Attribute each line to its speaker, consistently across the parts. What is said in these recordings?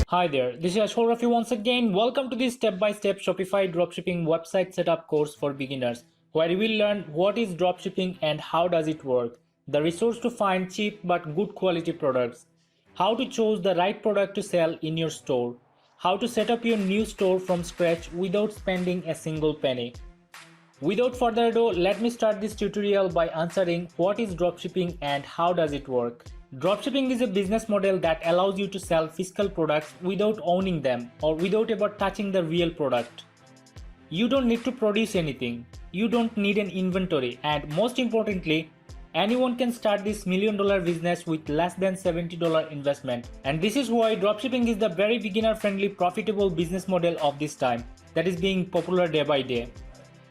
Speaker 1: Hi there, this is Ashol Rafi once again. Welcome to this step-by-step Shopify dropshipping website setup course for beginners, where you will learn what is dropshipping and how does it work, the resource to find cheap but good quality products, how to choose the right product to sell in your store, how to set up your new store from scratch without spending a single penny. Without further ado, let me start this tutorial by answering what is dropshipping and how does it work. Dropshipping is a business model that allows you to sell physical products without owning them or without ever touching the real product. You don't need to produce anything, you don't need an inventory, and most importantly, anyone can start this $1,000,000 business with less than $70 investment. And this is why dropshipping is the very beginner friendly profitable business model of this time that is being popular day by day.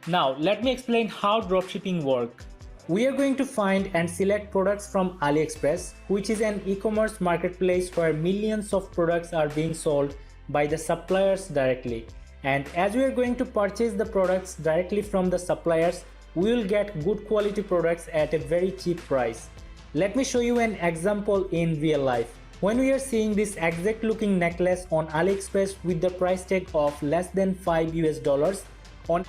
Speaker 1: Now let me explain how dropshipping works. We are going to find and select products from AliExpress, which is an e-commerce marketplace where millions of products are being sold by the suppliers directly. And as we are going to purchase the products directly from the suppliers, we will get good quality products at a very cheap price. Let me show you an example in real life. When we are seeing this exact looking necklace on AliExpress with the price tag of less than $5 on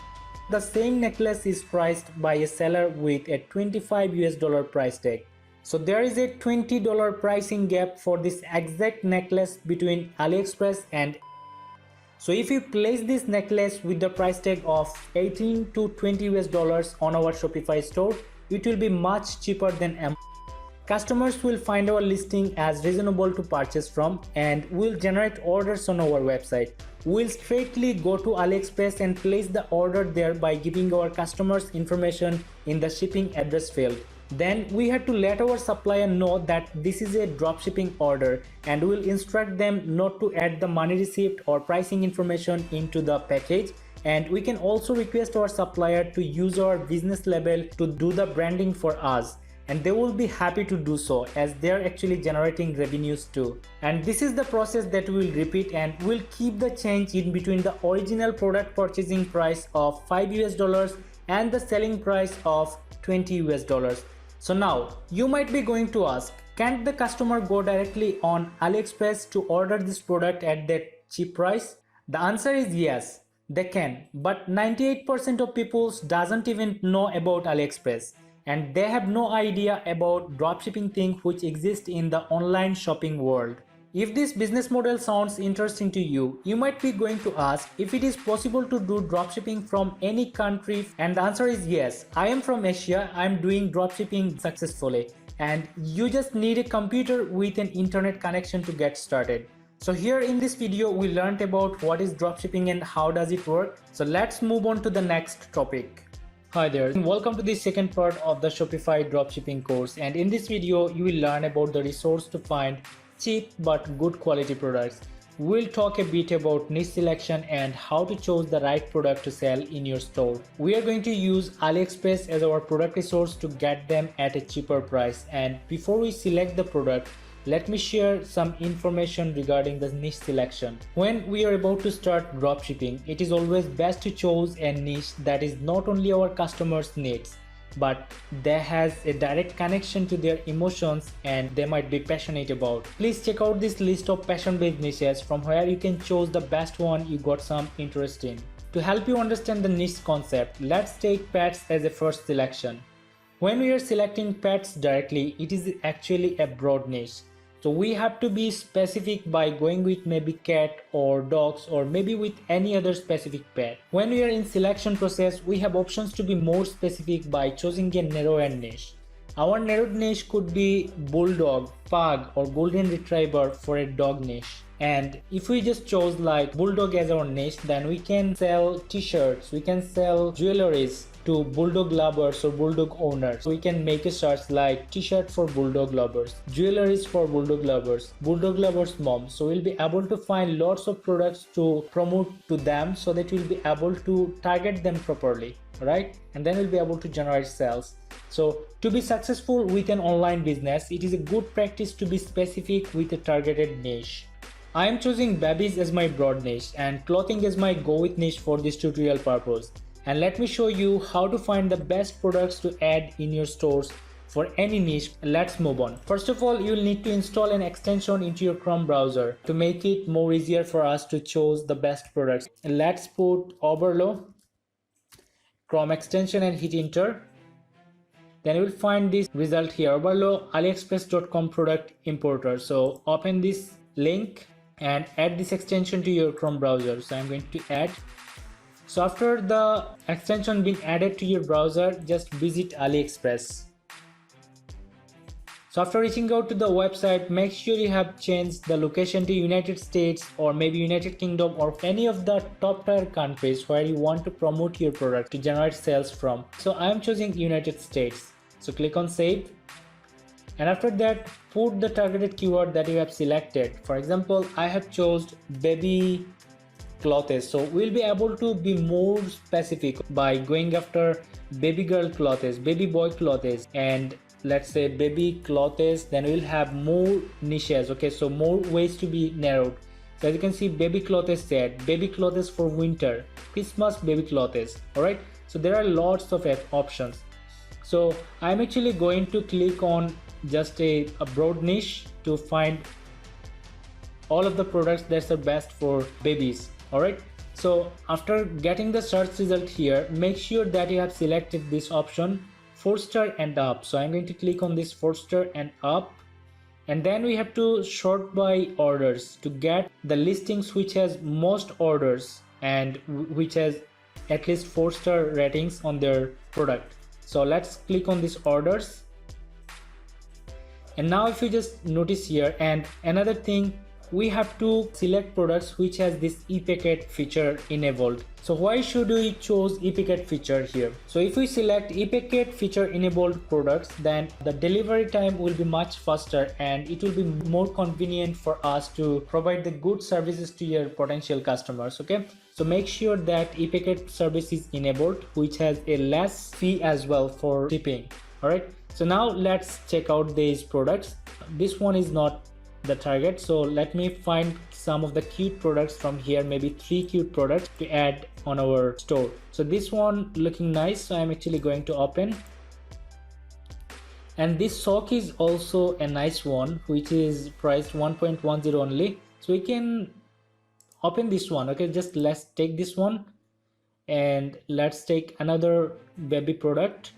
Speaker 1: the same necklace is priced by a seller with a $25 price tag. So there is a $20 pricing gap for this exact necklace between AliExpress and. So if you place this necklace with the price tag of $18 to $20 on our Shopify store, it will be much cheaper than Amazon. Customers will find our listing as reasonable to purchase from and will generate orders on our website. We'll straightly go to AliExpress and place the order there by giving our customers information in the shipping address field. Then we have to let our supplier know that this is a dropshipping order and we'll instruct them not to add the money receipt or pricing information into the package. And we can also request our supplier to use our business label to do the branding for us. And they will be happy to do so as they are actually generating revenues too. And this is the process that we will repeat, and we'll keep the change in between the original product purchasing price of $5 and the selling price of $20. So now you might be going to ask, can't the customer go directly on AliExpress to order this product at that cheap price? The answer is yes, they can, but 98% of people doesn't even know about AliExpress. And they have no idea about dropshipping thing which exists in the online shopping world. If this business model sounds interesting to you, you might be going to ask if it is possible to do dropshipping from any country, and the answer is yes. I am from Asia, I am doing dropshipping successfully, and you just need a computer with an internet connection to get started. So here in this video we learned about what is dropshipping and how does it work. So let's move on to the next topic. Hi there, and welcome to the second part of the Shopify dropshipping course, and in this video you will learn about the resource to find cheap but good quality products. We'll talk a bit about niche selection and how to choose the right product to sell in your store. We are going to use AliExpress as our product resource to get them at a cheaper price, and before we select the product, let me share some information regarding the niche selection. When we are about to start dropshipping, it is always best to choose a niche that is not only our customers' needs, but that has a direct connection to their emotions and they might be passionate about. Please check out this list of passion-based niches from where you can choose the best one you got some interest in. To help you understand the niche concept, let's take pets as a first selection. When we are selecting pets directly, it is actually a broad niche. So we have to be specific by going with maybe cat or dogs or maybe with any other specific pet. When we are in selection process, we have options to be more specific by choosing a narrower niche. Our narrowed niche could be bulldog, pug or golden retriever for a dog niche. And if we just chose like bulldog as our niche, then we can sell t-shirts, we can sell jewelries to bulldog lovers or bulldog owners. We can make a search like t-shirt for bulldog lovers, jewelries for bulldog lovers mom. So we'll be able to find lots of products to promote to them so that we'll be able to target them properly, right? And then we'll be able to generate sales. So to be successful with an online business, it is a good practice to be specific with a targeted niche. I am choosing babies as my broad niche and clothing as my go with niche for this tutorial purpose. And let me show you how to find the best products to add in your stores for any niche. Let's move on. First of all, you'll need to install an extension into your Chrome browser to make it more easier for us to choose the best products. Let's put Oberlo Chrome extension and hit enter. Then you will find this result here, Oberlo aliexpress.com product importer. So open this link and add this extension to your Chrome browser. So I'm going to add. So after the extension being added to your browser, just visit AliExpress. So after reaching out to the website, make sure you have changed the location to United States or maybe United Kingdom or any of the top tier countries where you want to promote your product to generate sales from. So I am choosing United States. So click on save. And after that, put the targeted keyword that you have selected. For example, I have chosen baby clothes. So we'll be able to be more specific by going after baby girl clothes, baby boy clothes, and let's say baby clothes. Then we'll have more niches. Okay, so more ways to be narrowed. So as you can see, baby clothes set, baby clothes for winter, Christmas baby clothes. All right, so there are lots of options. So I'm actually going to click on just a broad niche to find all of the products that are best for babies. All right, so after getting the search result here, make sure that you have selected this option 4-star and up. So I'm going to click on this 4-star and up, and then we have to sort by orders to get the listings which has most orders and which has at least 4-star ratings on their product. So let's click on these orders. And now if you just notice here, and another thing, we have to select products which has this e-packet feature enabled. So why should we choose e-packet feature here? So if we select e-packet feature enabled products, then the delivery time will be much faster and it will be more convenient for us to provide the good services to your potential customers. Okay, so make sure that e-packet service is enabled, which has a less fee as well for shipping. All right, so now let's check out these products. This one is not the target, so let me find some of the cute products from here, maybe 3 cute products to add on our store. So this one looking nice, so I'm actually going to open. And this sock is also a nice one, which is priced 1.10 only, so we can open this one. Okay, just let's take this one and let's take another baby product.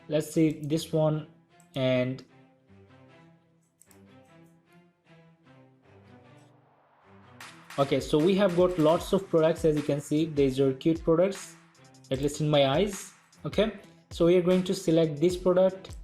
Speaker 1: Let's see this one. And okay, so we have got lots of products. As you can see, these are cute products, at least in my eyes. Okay, so we are going to select this product,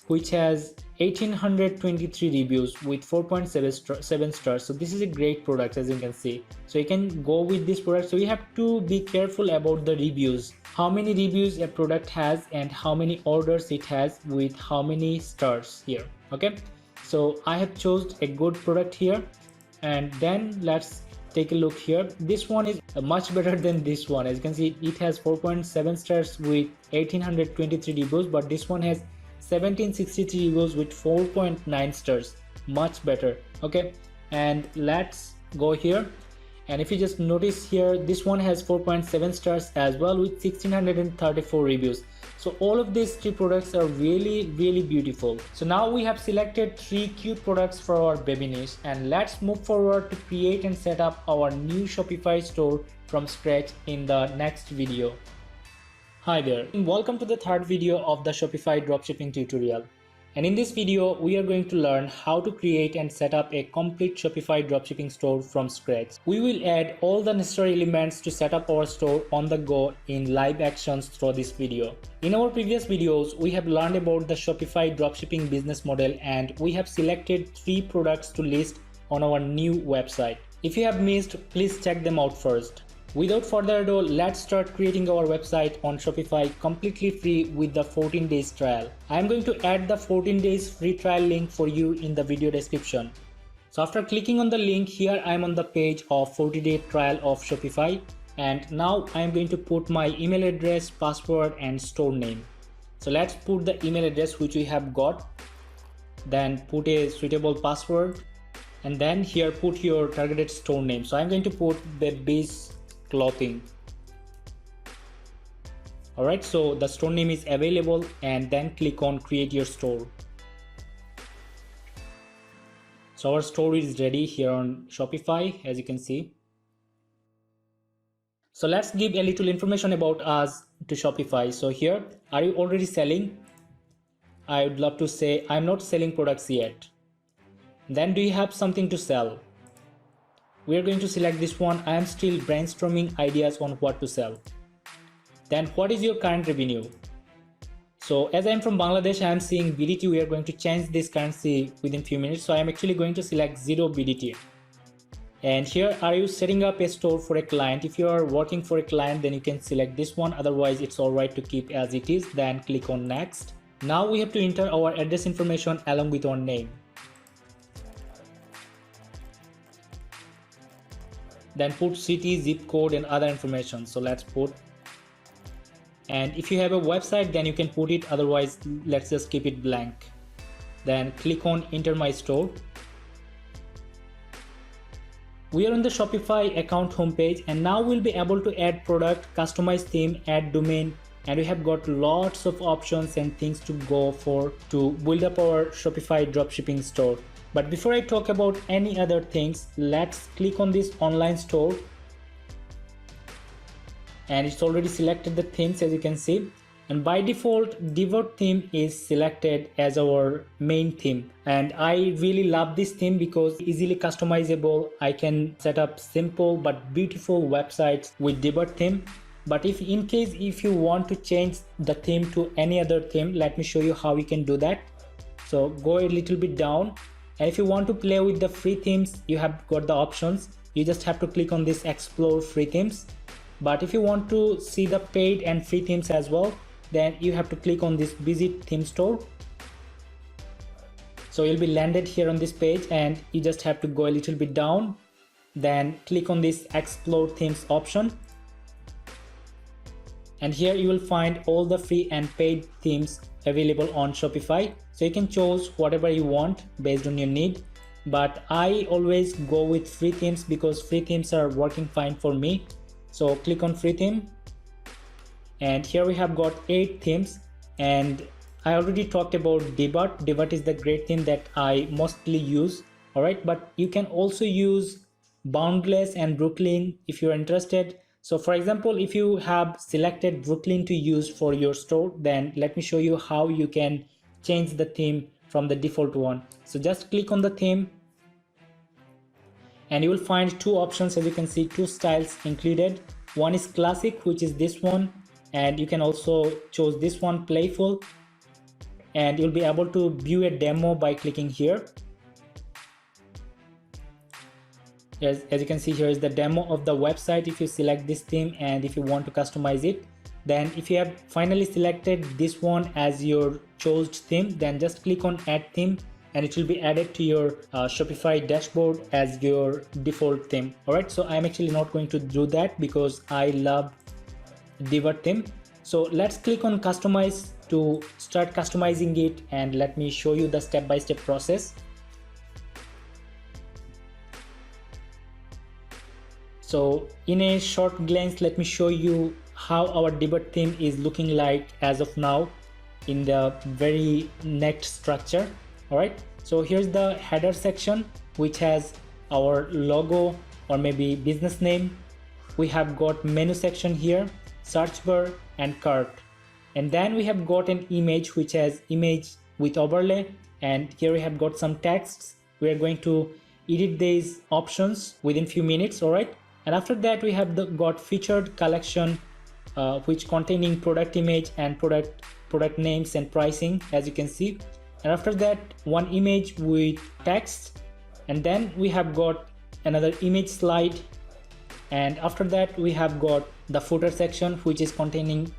Speaker 1: which has 1823 reviews with 4.7 stars. So this is a great product, as you can see. So you can go with this product. So we have to be careful about the reviews, how many reviews a product has and how many orders it has with how many stars here. Okay, so I have chosen a good product here, and then let's take a look here. This one is much better than this one. As you can see, it has 4.7 stars with 1823 reviews, but this one has 1763 reviews with 4.9 stars, much better. Okay, and let's go here, and if you just notice here, this one has 4.7 stars as well with 1634 reviews. So all of these 3 products are really beautiful. So now we have selected 3 cute products for our baby niche, and let's move forward to create and set up our new Shopify store from scratch in the next video. Hi there, and welcome to the 3rd video of the Shopify dropshipping tutorial. And in this video, we are going to learn how to create and set up a complete Shopify dropshipping store from scratch. We will add all the necessary elements to set up our store on the go in live actions through this video. In our previous videos, we have learned about the Shopify dropshipping business model, and we have selected 3 products to list on our new website. If you have missed, please check them out first. Without further ado, let's start creating our website on Shopify completely free with the 14 days trial. I am going to add the 14 days free trial link for you in the video description. So after clicking on the link here, I am on the page of 40-day trial of Shopify, and now I am going to put my email address, password and store name. So let's put the email address which we have got, then put a suitable password, and then here put your targeted store name. So I'm going to put baby's clothing. Alright, so the store name is available, and then click on create your store. So our store is ready here on Shopify, as you can see. So let's give a little information about us to Shopify. So here, are you already selling? I would love to say I'm not selling products yet. Then do you have something to sell? We are going to select this one. I am still brainstorming ideas on what to sell. Then what is your current revenue? So as I am from Bangladesh, I am seeing BDT. We are going to change this currency within few minutes. So I am actually going to select 0 BDT. And here, are you setting up a store for a client? If you are working for a client, then you can select this one. Otherwise, it's alright to keep as it is. Then click on next. Now we have to enter our address information along with our name. Then put city, zip code and other information. So let's put. And if you have a website, then you can put it. Otherwise, let's just keep it blank. Then click on enter my store. We are on the Shopify account homepage, and now we'll be able to add product, customize theme, add domain, and we have got lots of options and things to go for to build up our Shopify dropshipping store. But before I talk about any other things, let's click on this online store. And it's already selected the themes, as you can see. And by default, Divot theme is selected as our main theme. And I really love this theme because easily customizable. I can set up simple but beautiful websites with Divot theme. But if you want to change the theme to any other theme, let me show you how you can do that. So go a little bit down. And if you want to play with the free themes, you have got the options. You just have to click on this explore free themes. But if you want to see the paid and free themes as well, then you have to click on this visit theme store. So you'll be landed here on this page, and you just have to go a little bit down, then click on this explore themes option. And here you will find all the free and paid themes available on Shopify. So you can choose whatever you want based on your need. But I always go with free themes because free themes are working fine for me. So click on free theme. And here we have got 8 themes, and I already talked about Divot. Divot is the great theme that I mostly use. Alright, but you can also use Boundless and Brooklyn if you're interested. So for example, if you have selected Brooklyn to use for your store, then let me show you how you can change the theme from the default one. So just click on the theme, and you will find 2 options. As you can see, 2 styles included. One is classic, which is this one, and you can also choose this one, playful, and you'll be able to view a demo by clicking here. As you can see, here is the demo of the website if you select this theme and if you want to customize it. Then if you have finally selected this one as your chosen theme, then just click on add theme, and it will be added to your Shopify dashboard as your default theme. Alright, so I'm actually not going to do that because I love Divot theme. So let's click on customize to start customizing it, and let me show you the step-by-step process. So in a short glance, let me show you how our Divot theme is looking like as of now in the very next structure. Alright, so here's the header section, which has our logo or maybe business name. We have got menu section here, search bar and cart. And then we have got an image which has image with overlay, and here we have got some texts. We are going to edit these options within few minutes. Alright, and after that we have got featured collection which containing product image and product names and pricing, as you can see. And after that, one image with text, and then we have got another image slide, and after that we have got the footer section which is containing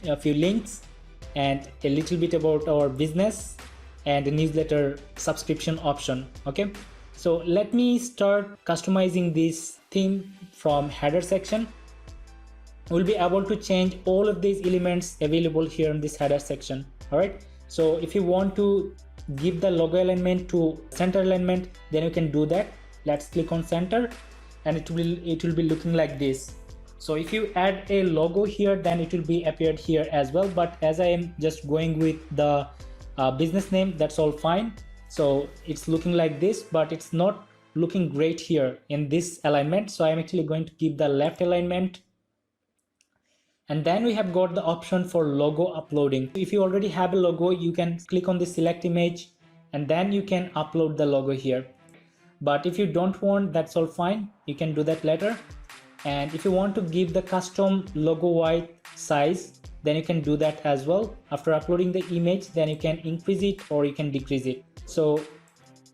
Speaker 1: a few links and a little bit about our business and a newsletter subscription option. Okay, so let me start customizing this theme from header section. We'll be able to change all of these elements available here in this header section. All right, so if you want to give the logo alignment to center alignment, then you can do that. Let's click on center, and it will be looking like this. So if you add a logo here, then it will be appeared here as well, but as I am just going with the business name, that's all fine. So it's looking like this, but it's not looking great here in this alignment, so I'm actually going to keep the left alignment. And then we have got the option for logo uploading. If you already have a logo, you can click on the select image and then you can upload the logo here. But if you don't want, that's all fine, you can do that later. And if you want to give the custom logo white size, then you can do that as well. After uploading the image, then you can increase it or you can decrease it. So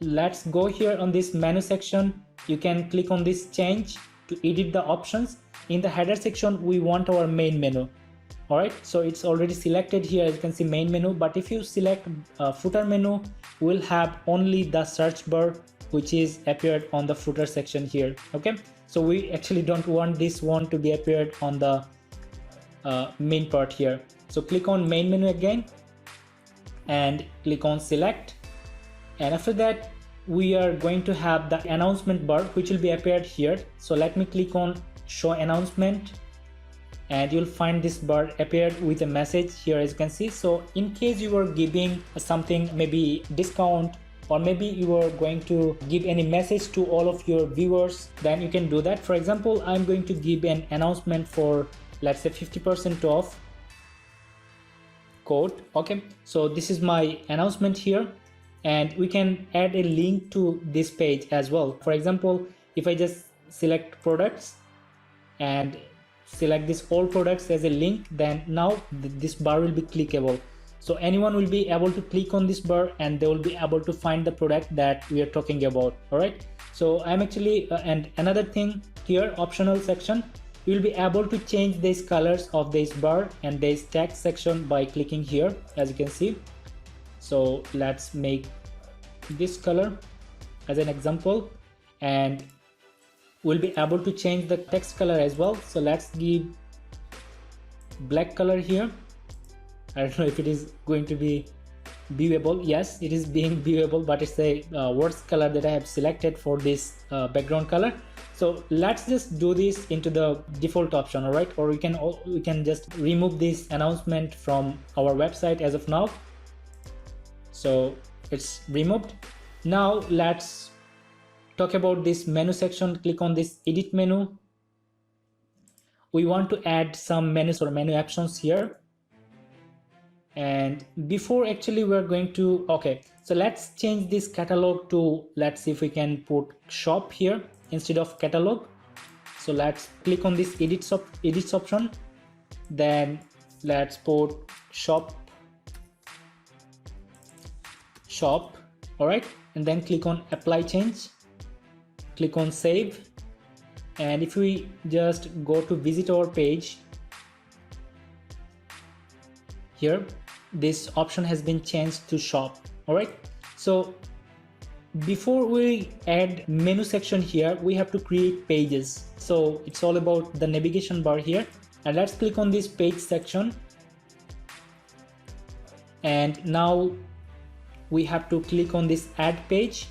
Speaker 1: let's go here on this menu section. You can click on this change to edit the options. In the header section, we want our main menu. All right, so it's already selected here, as you can see main menu. But if you select footer menu, we'll have only the search bar, which is appeared on the footer section here. Okay, so we actually don't want this one to be appeared on the main part here. So click on main menu again and click on select. And after that, we are going to have the announcement bar, which will be appeared here. So let me click on show announcement, and you'll find this bar appeared with a message here, as you can see. So in case you are giving something, maybe discount, or maybe you are going to give any message to all of your viewers, then you can do that. For example, I'm going to give an announcement for, let's say, 50% off code. Okay, so this is my announcement here, and we can add a link to this page as well. For example, if I just select products and select this all products as a link, then now this bar will be clickable. So anyone will be able to click on this bar and they will be able to find the product that we are talking about. All right, so I'm actually and another thing here, optional section, you will be able to change these colors of this bar and this text section by clicking here, as you can see. So let's make this color as an example, and we'll be able to change the text color as well. So let's give black color here. I don't know if it is going to be viewable. Yes, it is being viewable, but it's a worst color that I have selected for this background color. So let's just do this into the default option. All right, or we can just remove this announcement from our website as of now. So it's removed. Now let's talk about this menu section. Click on this edit menu. We want to add some menus or menu options here. And before actually we're going to, okay, so let's change this catalog to, let's see if we can put shop here instead of catalog. So let's click on this edit option, then let's put shop. All right, and then click on apply change, click on save. And if we just go to visit our page here, this option has been changed to shop. All right, so before we add menu section here, we have to create pages. So it's all about the navigation bar here, and let's click on this page section. And now we have to click on this add page.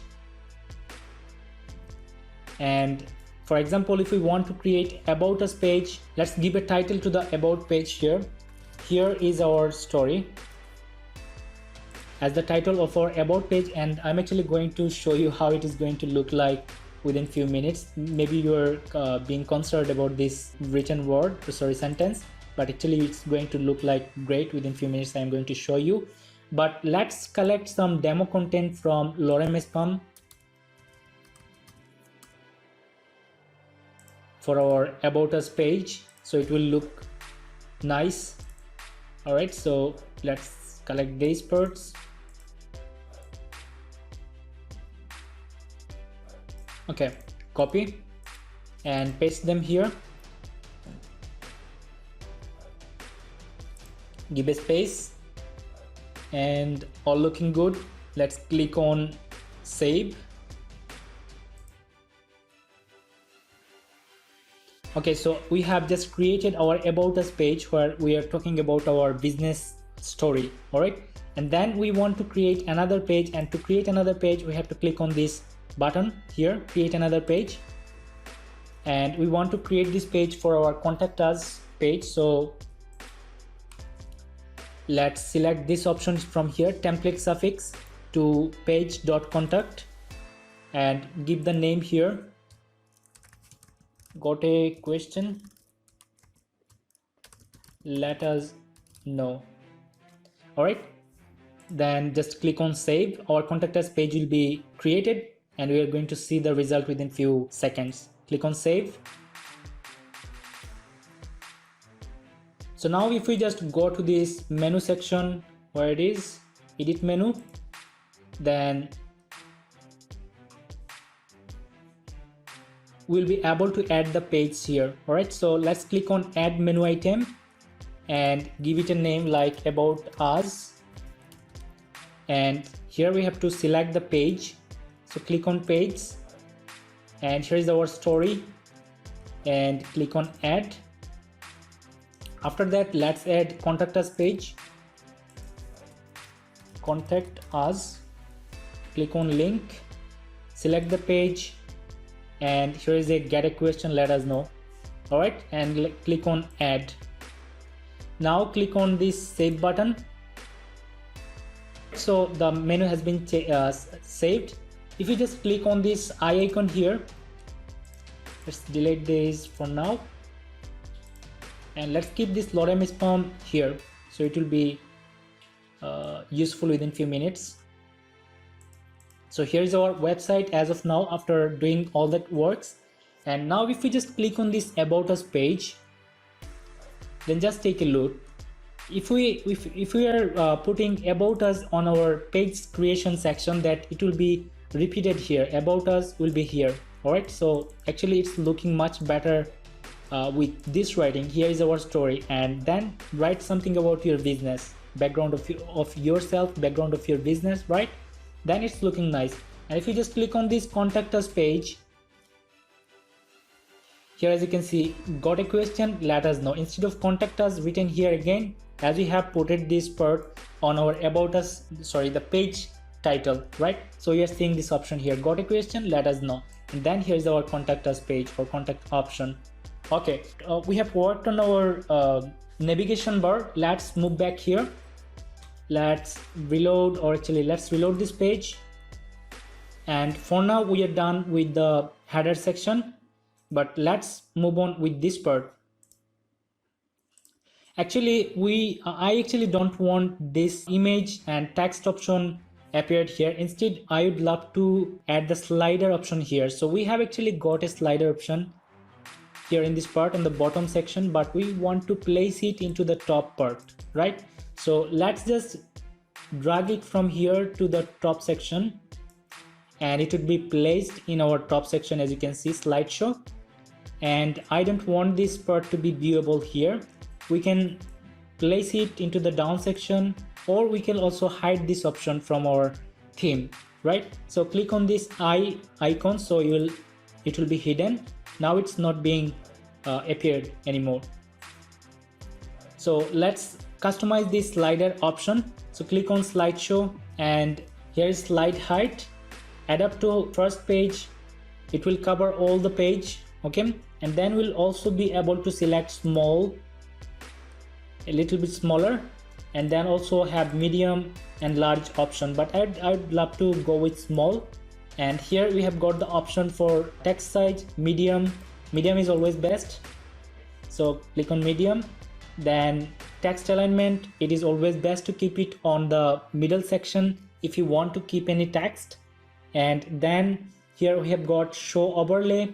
Speaker 1: And for example, if we want to create about us page, let's give a title to the about page here. Here is our story as the title of our about page, and I'm actually going to show you how it is going to look like within few minutes. Maybe you're being concerned about this written word, sentence, but actually it's going to look like great within few minutes. I'm going to show you. But let's collect some demo content from Lorem Spam for our about us page, so it will look nice. All right, so let's collect these parts. Okay, copy and paste them here. Give a space, and all looking good. Let's click on save. Okay, so we have just created our about us page where we are talking about our business story. All right, and then we want to create another page, and to create another page we have to click on this button here, create another page. and we want to create this page for our contact us page. So let's select this option from here, template suffix to page.contact, and give the name here, got a question, let us know. All right, then just click on save. Our contact us page will be created and we are going to see the result within few seconds. Click on save. So now if we just go to this menu section where it is edit menu, then we'll be able to add the page here. All right, so let's click on add menu item and give it a name like about us, and here we have to select the page. So click on page and here is our story and click on add. After that, let's add contact us page, contact us, click on link, select the page, and here is a get a question, let us know. All right, and click on add. Now click on this save button. So the menu has been saved. If you just click on this eye icon here, let's delete this for now, and let's keep this lorem ipsum here so it will be useful within few minutes. So here is our website as of now after doing all that works. And now if we just click on this about us page, then just take a look. If we are putting about us on our page creation section, that it will be repeated here, about us will be here. All right, so actually it's looking much better with this writing. Here is our story, and then write something about your business, background of yourself, background of your business, right? Then it's looking nice. And if you just click on this contact us page, here as you can see, got a question, let us know. Instead of contact us written here again, as we have put it this part on our about us, sorry, the page title, right? So you are seeing this option here, got a question, let us know. And then here's our contact us page or contact option. Okay, we have worked on our navigation bar. Let's move back here. Let's reload, or actually let's reload this page. And for now we are done with the header section, but let's move on with this part. Actually I actually don't want this image and text option appeared here. Instead I would love to add the slider option here. So we have actually got a slider option here in this part on the bottom section, but we want to place it into the top part, right? So let's just drag it from here to the top section, and it would be placed in our top section, as you can see, slideshow. And I don't want this part to be viewable here. We can place it into the down section, or we can also hide this option from our theme, right? So click on this eye icon, so it will be hidden. Now it's not being appeared anymore. So let's customize this slider option. So click on slideshow, and here is slide height, adapt to first page. It will cover all the page, okay? And then we'll also be able to select small, a little bit smaller, and then also have medium and large option, but I'd love to go with small. And here we have got the option for text size, medium is always best, so click on medium. Then text alignment, it is always best to keep it on the middle section if you want to keep any text. And then here we have got show overlay.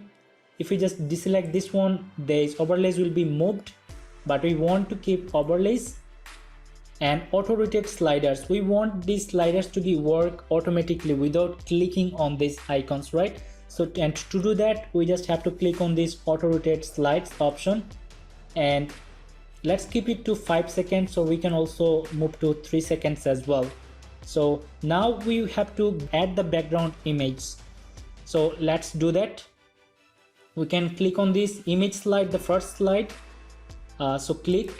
Speaker 1: If we just deselect this one, these overlays will be moved, but we want to keep overlays. And auto rotate sliders, we want these sliders to be work automatically without clicking on these icons, right? So, and to do that, we just have to click on this auto rotate slides option, and let's keep it to 5 seconds, so we can also move to 3 seconds as well. So now we have to add the background image, so let's do that. We can click on this image slide, the first slide. So click,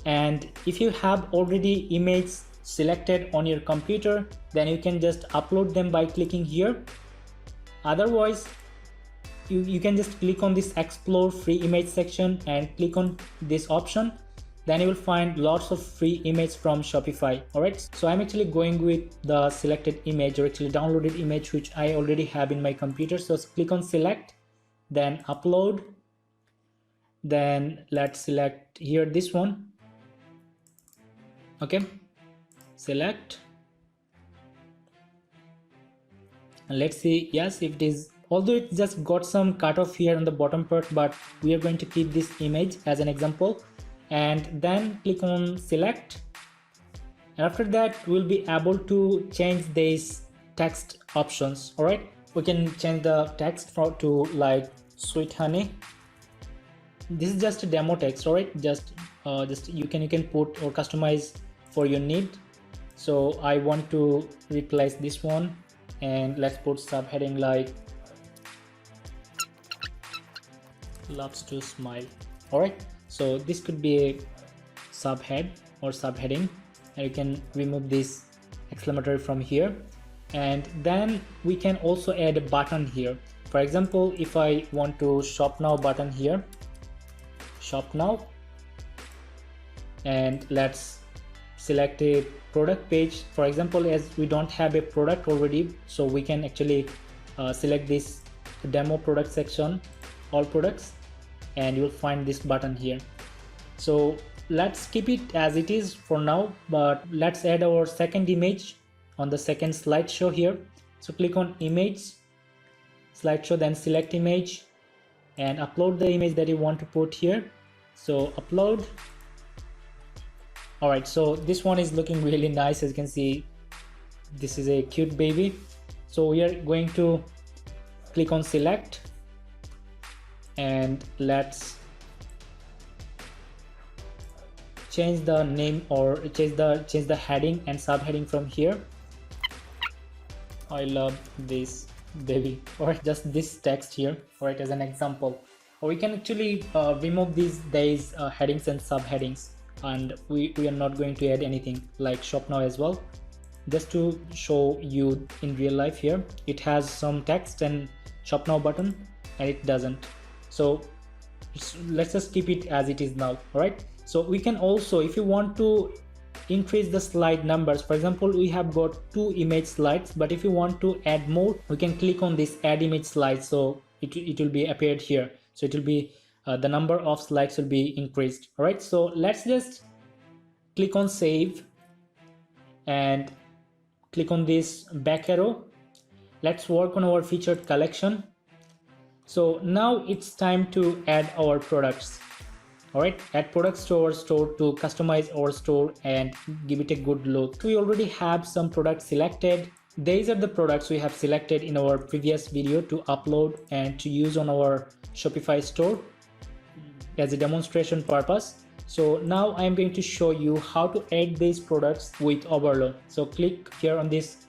Speaker 1: and if you have already image selected on your computer, then you can just upload them by clicking here. Otherwise, you can just click on this explore free image section and click on this option. Then you will find lots of free images from Shopify. Alright, so I'm actually going with the selected image, or actually downloaded image, which I already have in my computer. So click on select, then upload, then let's select here this one. Okay, select, and let's see, yes, if it is, although it just got some cutoff here on the bottom part, but we are going to keep this image as an example. And then click on select, and after that we'll be able to change these text options. All right, we can change the text to like sweet honey. This is just a demo text. All right, just you can put or customize for your need. So I want to replace this one, and let's put subheading like loves to smile. All right, so this could be a subhead or subheading, and you can remove this exclamatory from here. And then we can also add a button here. For example, if I want to shop now button here, shop now, and let's select a product page. For example, as we don't have a product already, so we can actually select this demo product section, all products, and you'll find this button here. So let's keep it as it is for now, but let's add our second image on the second slideshow here. So click on image, slideshow, then select image and upload the image that you want to put here. So upload. All right, so this one is looking really nice. As you can see, this is a cute baby. So we are going to click on select, and let's change the name or change the heading and subheading from here. I love this baby, or just this text here, right, as an example. Or we can actually remove these headings and subheadings, and we are not going to add anything like shop now as well, just to show you in real life. Here it has some text and shop now button, and it doesn't. So let's just keep it as it is now. All right, so we can also, if you want to increase the slide numbers, for example, we have got 2 image slides, but if you want to add more, we can click on this add image slides. So it will be appeared here. So it will be the number of slides will be increased. All right, so let's just click on save and click on this back arrow. Let's work on our featured collection. So now it's time to add our products. All right, add products to our store to customize our store and give it a good look. We already have some products selected. These are the products we have selected in our previous video to upload and to use on our Shopify store as a demonstration purpose. So now I'm going to show you how to add these products with Oberlo. So click here on this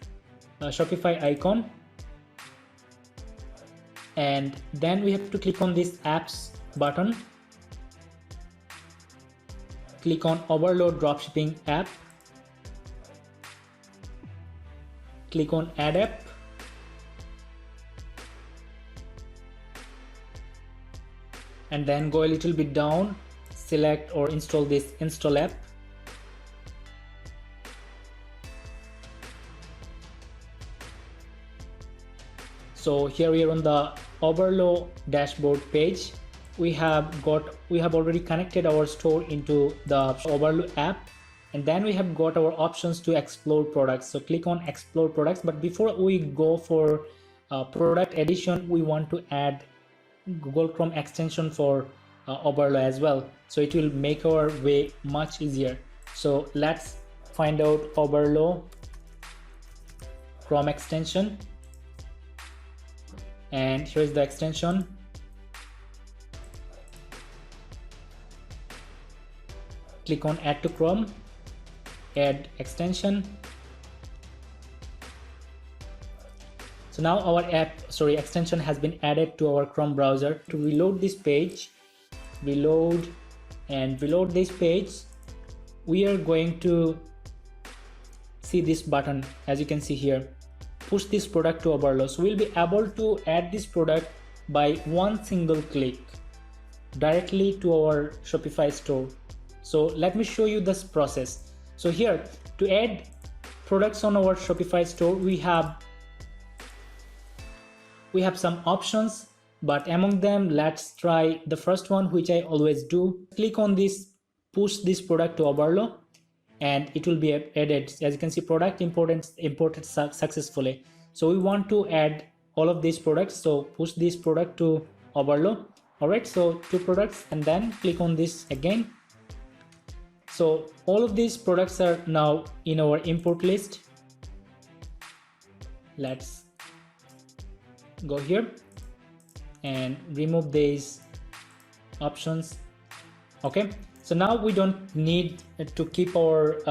Speaker 1: Shopify icon, and then we have to click on this apps button. Click on Oberlo Dropshipping app. Click on add app. And then go a little bit down, select or install this install app. So here we are on the Oberlo dashboard page. We have already connected our store into the Oberlo app, and then we have got our options to explore products. So click on explore products, but before we go for product edition, we want to add Google Chrome extension for Oberlo as well, so it will make our way much easier. So let's find out Oberlo Chrome extension, and here's the extension. Click on add to Chrome, add extension. So now our extension has been added to our Chrome browser. To reload this page, reload this page, we are going to see this button, as you can see here, push this product to Oberlo. So we'll be able to add this product by one single click directly to our Shopify store. So let me show you this process. So here, to add products on our Shopify store, we have some options, but among them, let's try the first one, which I always do. Click on this, push this product to Oberlo, and it will be added. As you can see, product imported successfully. So we want to add all of these products, so push this product to Oberlo. Alright, so 2 products, and then click on this again. So all of these products are now in our import list. Let's go here and remove these options. Okay, so now we don't need to keep our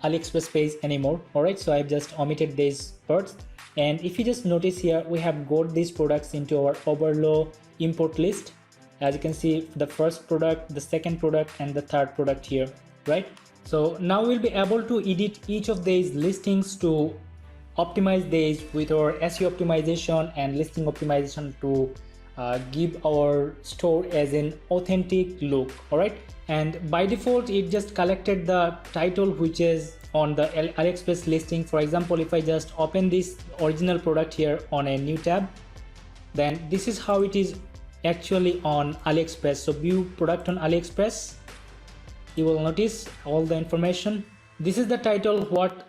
Speaker 1: AliExpress page anymore. Alright, so I've just omitted these parts, and if you just notice here, we have got these products into our Oberlo import list. As you can see, the first product, the second product, and the third product here, right? So now we'll be able to edit each of these listings to optimize these with our SEO optimization and listing optimization to give our store as an authentic look. All right, and by default it just collected the title which is on the AliExpress listing. For example, if I just open this original product here on a new tab, then this is how it is actually on AliExpress. So view product on AliExpress, you will notice all the information. This is the title what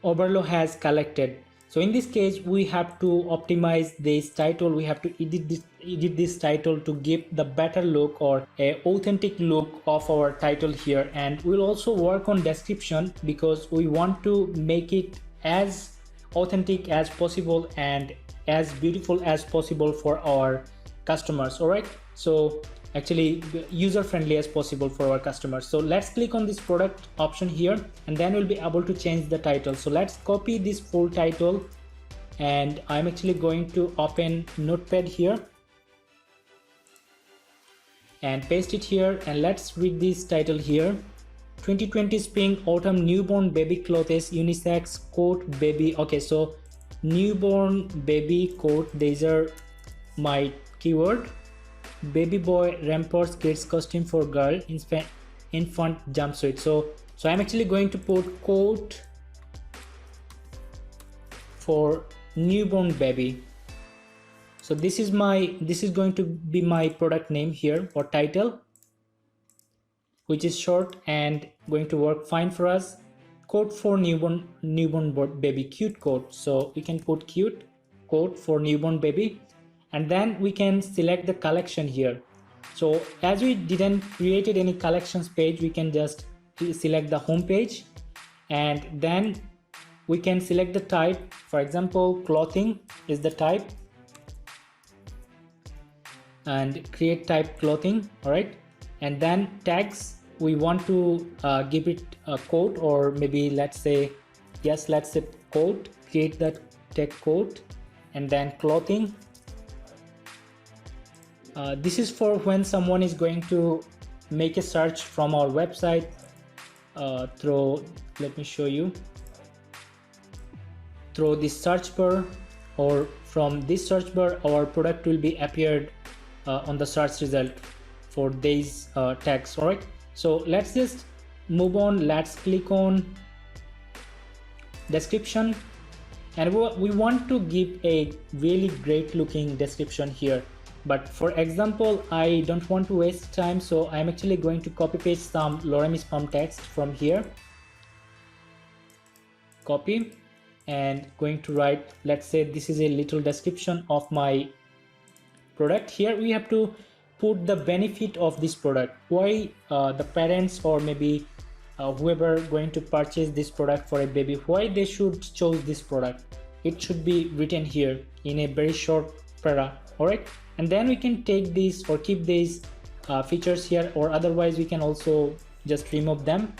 Speaker 1: Oberlo has collected. So in this case, we have to optimize this title. We have to edit this title to give the better look or a authentic look of our title here. And we'll also work on description because we want to make it as authentic as possible and as beautiful as possible for our customers. All right, so actually user friendly as possible for our customers. So let's click on this product option here, and then we'll be able to change the title. So let's copy this full title, and I'm actually going to open Notepad here and paste it here, and let's read this title here. 2020 spring autumn newborn baby clothes unisex coat baby. Okay, so newborn baby coat, these are my keyword. Baby boy ramparts kids costume for girl infant jumpsuit. So I'm actually going to put coat for newborn baby. So this is going to be my product name here or title, which is short and going to work fine for us. Coat for newborn baby, cute coat. So we can put cute coat for newborn baby. And then we can select the collection here. So as we didn't created any collections page, we can just select the home page, and then we can select the type. For example, clothing is the type, and create type clothing. All right, and then tags, we want to give it a coat, or maybe let's say coat, create that tag coat, and then clothing. This is for when someone is going to make a search from our website through, let me show you, through this search bar, or from this search bar our product will be appeared on the search result for these tags. All right, so let's just move on. Let's click on description, and we want to give a really great looking description here. But for example, I don't want to waste time, so I'm actually going to copy paste some lorem ipsum text from here. Copy, and going to write, let's say this is a little description of my product. Here we have to put the benefit of this product, why the parents or maybe whoever going to purchase this product for a baby, why they should choose this product. It should be written here in a very short para. All right, and then we can take these or keep these features here, or otherwise we can also just remove them,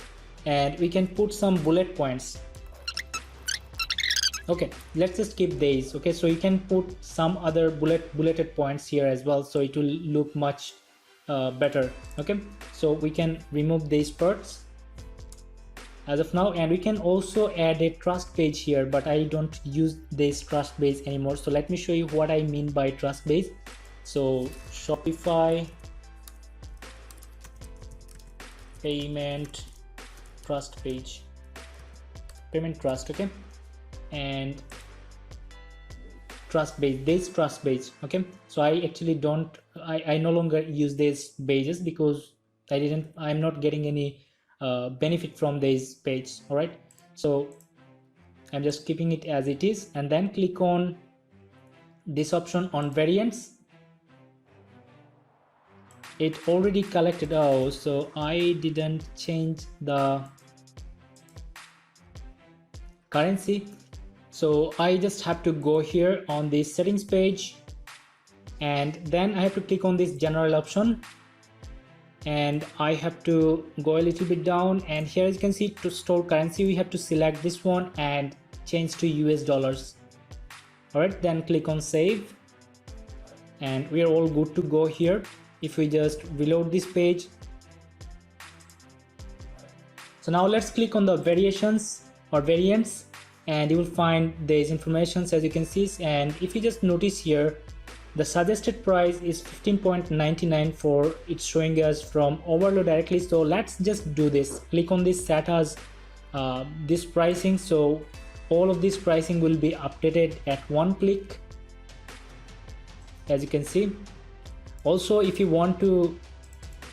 Speaker 1: and we can put some bullet points. Okay, let's just keep these. Okay, so you can put some other bulleted points here as well, so it will look much better. Okay, so we can remove these parts as of now, and we can also add a trust page here, but I don't use this trust page anymore. So let me show you what I mean by trust page. So Shopify payment trust page, payment trust, okay, and trust base, this trust base, okay. So I actually don't, I no longer use these pages because I'm not getting any benefit from this page. All right, so I'm just keeping it as it is, and then click on this option on variants. It already collected. Oh, so I didn't change the currency. So I just have to go here on the settings page, and then I have to click on this general option, and I have to go a little bit down, and here as you can see, to store currency we have to select this one and change to US dollars. All right, then click on save, and we are all good to go here. If we just reload this page, so now let's click on the variations or variants, and you will find these informations as you can see. And if you just notice here, the suggested price is 15.99 for it's showing us from Oberlo directly. So let's just do this. Click on this set as this pricing, so all of this pricing will be updated at one click, as you can see. Also, if you want to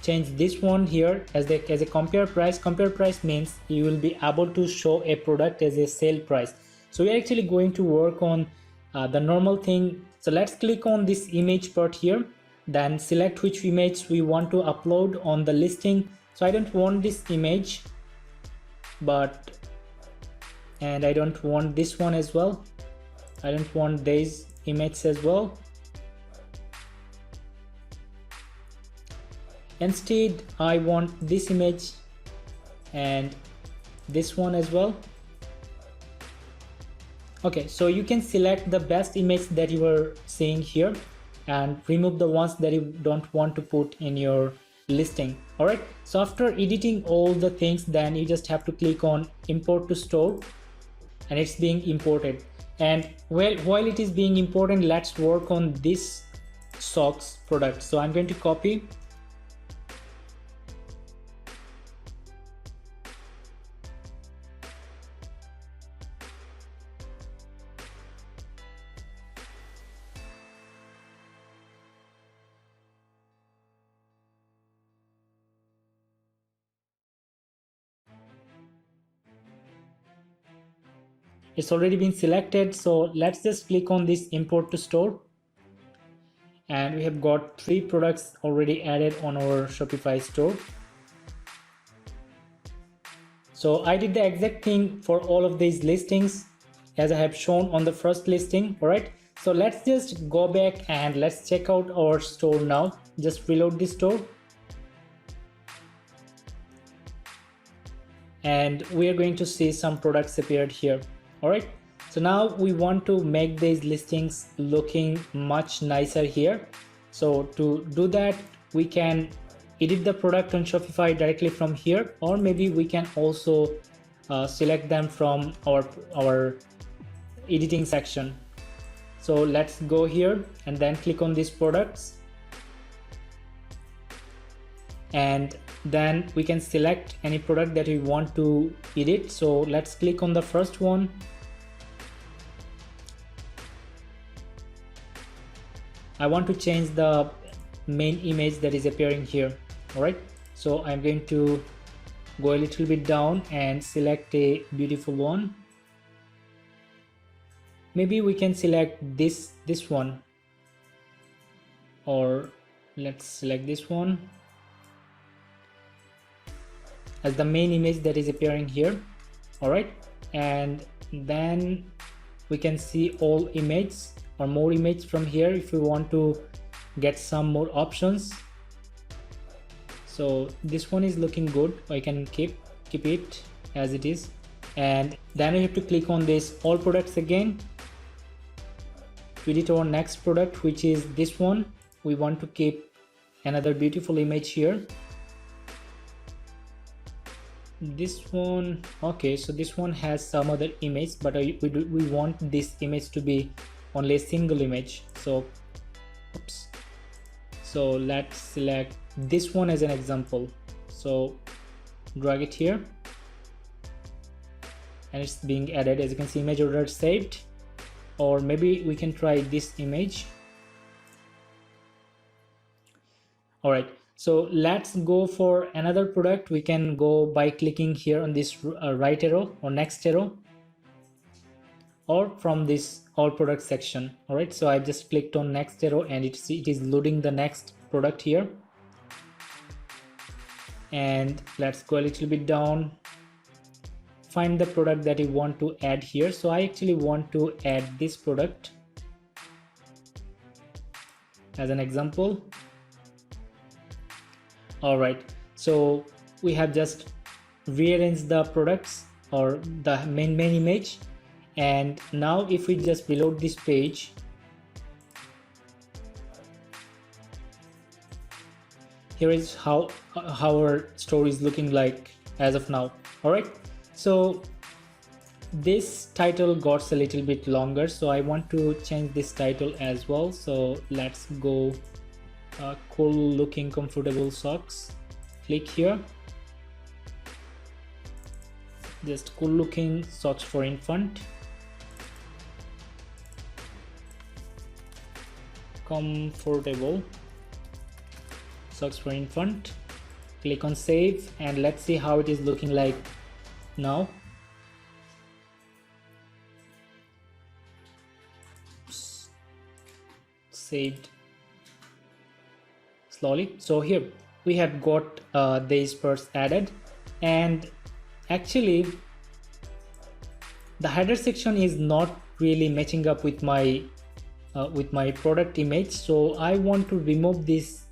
Speaker 1: change this one here as a compare price means you will be able to show a product as a sale price. So we are actually going to work on the normal thing. So let's click on this image part here, then select which image we want to upload on the listing. So I don't want this image, and I don't want this one as well. I don't want these images as well. Instead, I want this image and this one as well. Okay, so you can select the best image that you are seeing here and remove the ones that you don't want to put in your listing. All right, so after editing all the things, then you just have to click on import to store, and it's being imported. And while it is being imported, let's work on this socks product. So I'm going to copy, it's already been selected. So let's just click on this import to store, and we have got 3 products already added on our Shopify store. So I did the exact thing for all of these listings as I have shown on the first listing. All right, so let's just go back and let's check out our store now. Just reload the store, and we are going to see some products appeared here. All right, so now we want to make these listings looking much nicer here. So to do that, we can edit the product on Shopify directly from here, or maybe we can also select them from our editing section. So let's go here and then click on these products, and then we can select any product that we want to edit. So let's click on the first one. I want to change the main image that is appearing here. All right, so I'm going to go a little bit down and select a beautiful one. Maybe we can select this one, or let's select this one as the main image that is appearing here. All right, and then we can see all images or more images from here if we want to get some more options. So this one is looking good. I can keep it as it is, and then we have to click on this all products again to edit our next product, which is this one. We want to keep another beautiful image here. This one, okay, so this one has some other image, but we want this image to be only a single image. So oops, So let's select this one as an example. So drag it here and it's being added. As you can see, image order saved. Or maybe we can try this image. All right, so let's go for another product. We can go by clicking here on this right arrow or next arrow, or from this all product section. All right, so I've just clicked on next arrow and it is loading the next product here. And let's go a little bit down, find the product that you want to add here. So I actually want to add this product as an example. All right, so we have just rearranged the products or the main image. And now if we just reload this page, here is how our store is looking like as of now. All right, so this title got a little bit longer, so I want to change this title as well. So let's go cool looking comfortable socks. Click here, just cool looking socks for infant. Comfortable socks for infant. Click on save and let's see how it is looking like now. Saved slowly. So here we have got these parts added, and actually the header section is not really matching up with my product image. So I want to remove this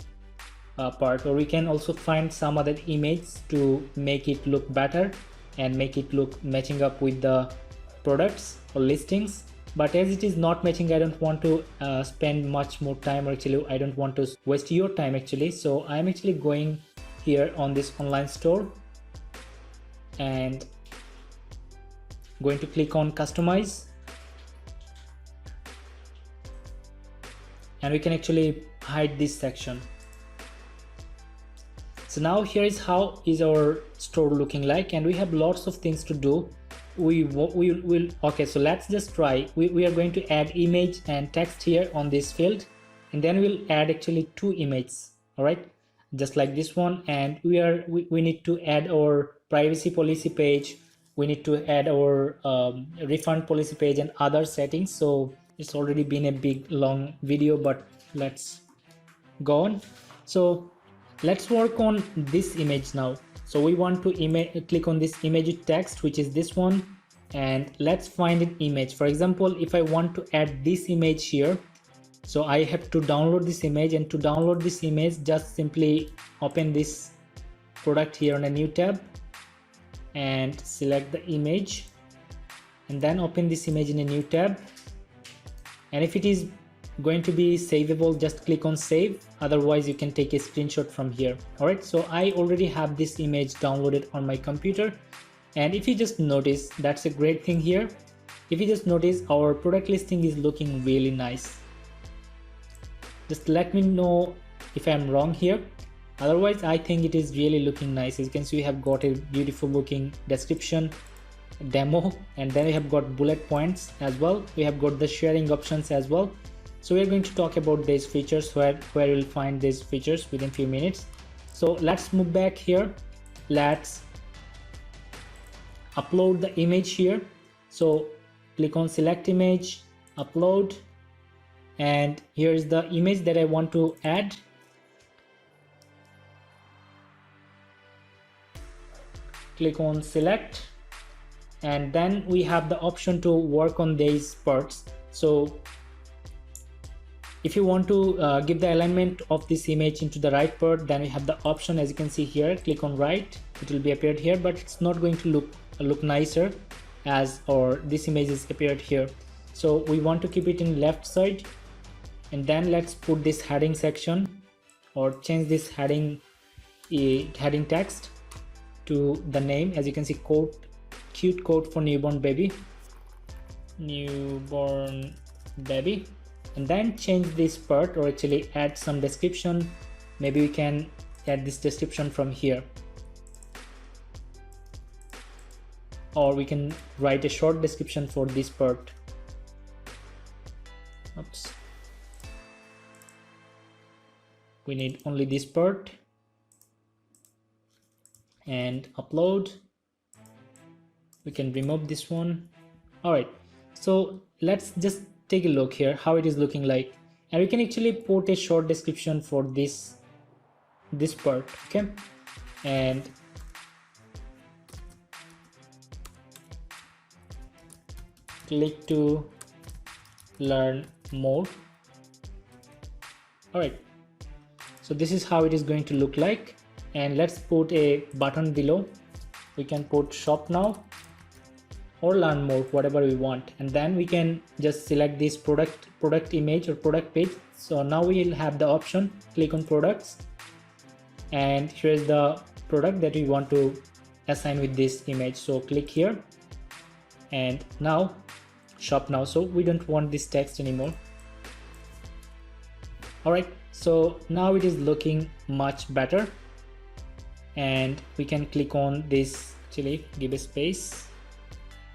Speaker 1: part, or we can also find some other image to make it look better and make it look matching up with the products or listings. But as it is not matching, I don't want to spend much more time, or actually I don't want to waste your time actually. So I'm actually going here on this online store and going to click on customize, and we can actually hide this section. So now here is how is our store looking like, and we have lots of things to do. We will okay, so let's just try. We are going to add image and text here on this field, and then we'll add actually 2 images. All right, just like this one. And we need to add our privacy policy page, we need to add our refund policy page and other settings. So it's already been a big long video, but let's go on. So let's work on this image now. So we want to click on this image with text, which is this one, and let's find an image. For example, if I want to add this image here, so I have to download this image, and to download this image, just simply open this product here on a new tab and select the image, and then open this image in a new tab. And if it is going to be savable, just click on save, otherwise you can take a screenshot from here. All right, so I already have this image downloaded on my computer, and if you just notice, that's a great thing here. If you just notice, our product listing is looking really nice. Just let me know if I'm wrong here, otherwise I think it is really looking nice. As you can see, we have got a beautiful looking description, demo, and then we have got bullet points as well. We have got the sharing options as well. So we're going to talk about these features, where you'll find these features within few minutes. So let's move back here. Let's upload the image here. So click on select image, upload, and here is the image that I want to add. Click on select, and then we have the option to work on these parts. So if you want to give the alignment of this image into the right part, then we have the option, as you can see here, click on right, it will be appeared here, but it's not going to look nicer as or this image is appeared here. So we want to keep it in left side, and then let's put this heading section, or change this heading text to the name. As you can see, cute quote for newborn baby, and then change this part, or actually add some description. Maybe we can add this description from here, or we can write a short description for this part. Oops, we need only this part, and upload. We can remove this one. All right, so let's just take a look here how it is looking like, and we can actually put a short description for this part. Okay, and click to learn more. All right, so this is how it is going to look like, and let's put a button below. We can put shop now or learn more, whatever we want, and then we can just select this product image or product page. So now we'll have the option, click on products, and here's the product that we want to assign with this image. So click here, and now shop now. So we don't want this text anymore. All right, so now it is looking much better, and we can click on this. Actually, give a space,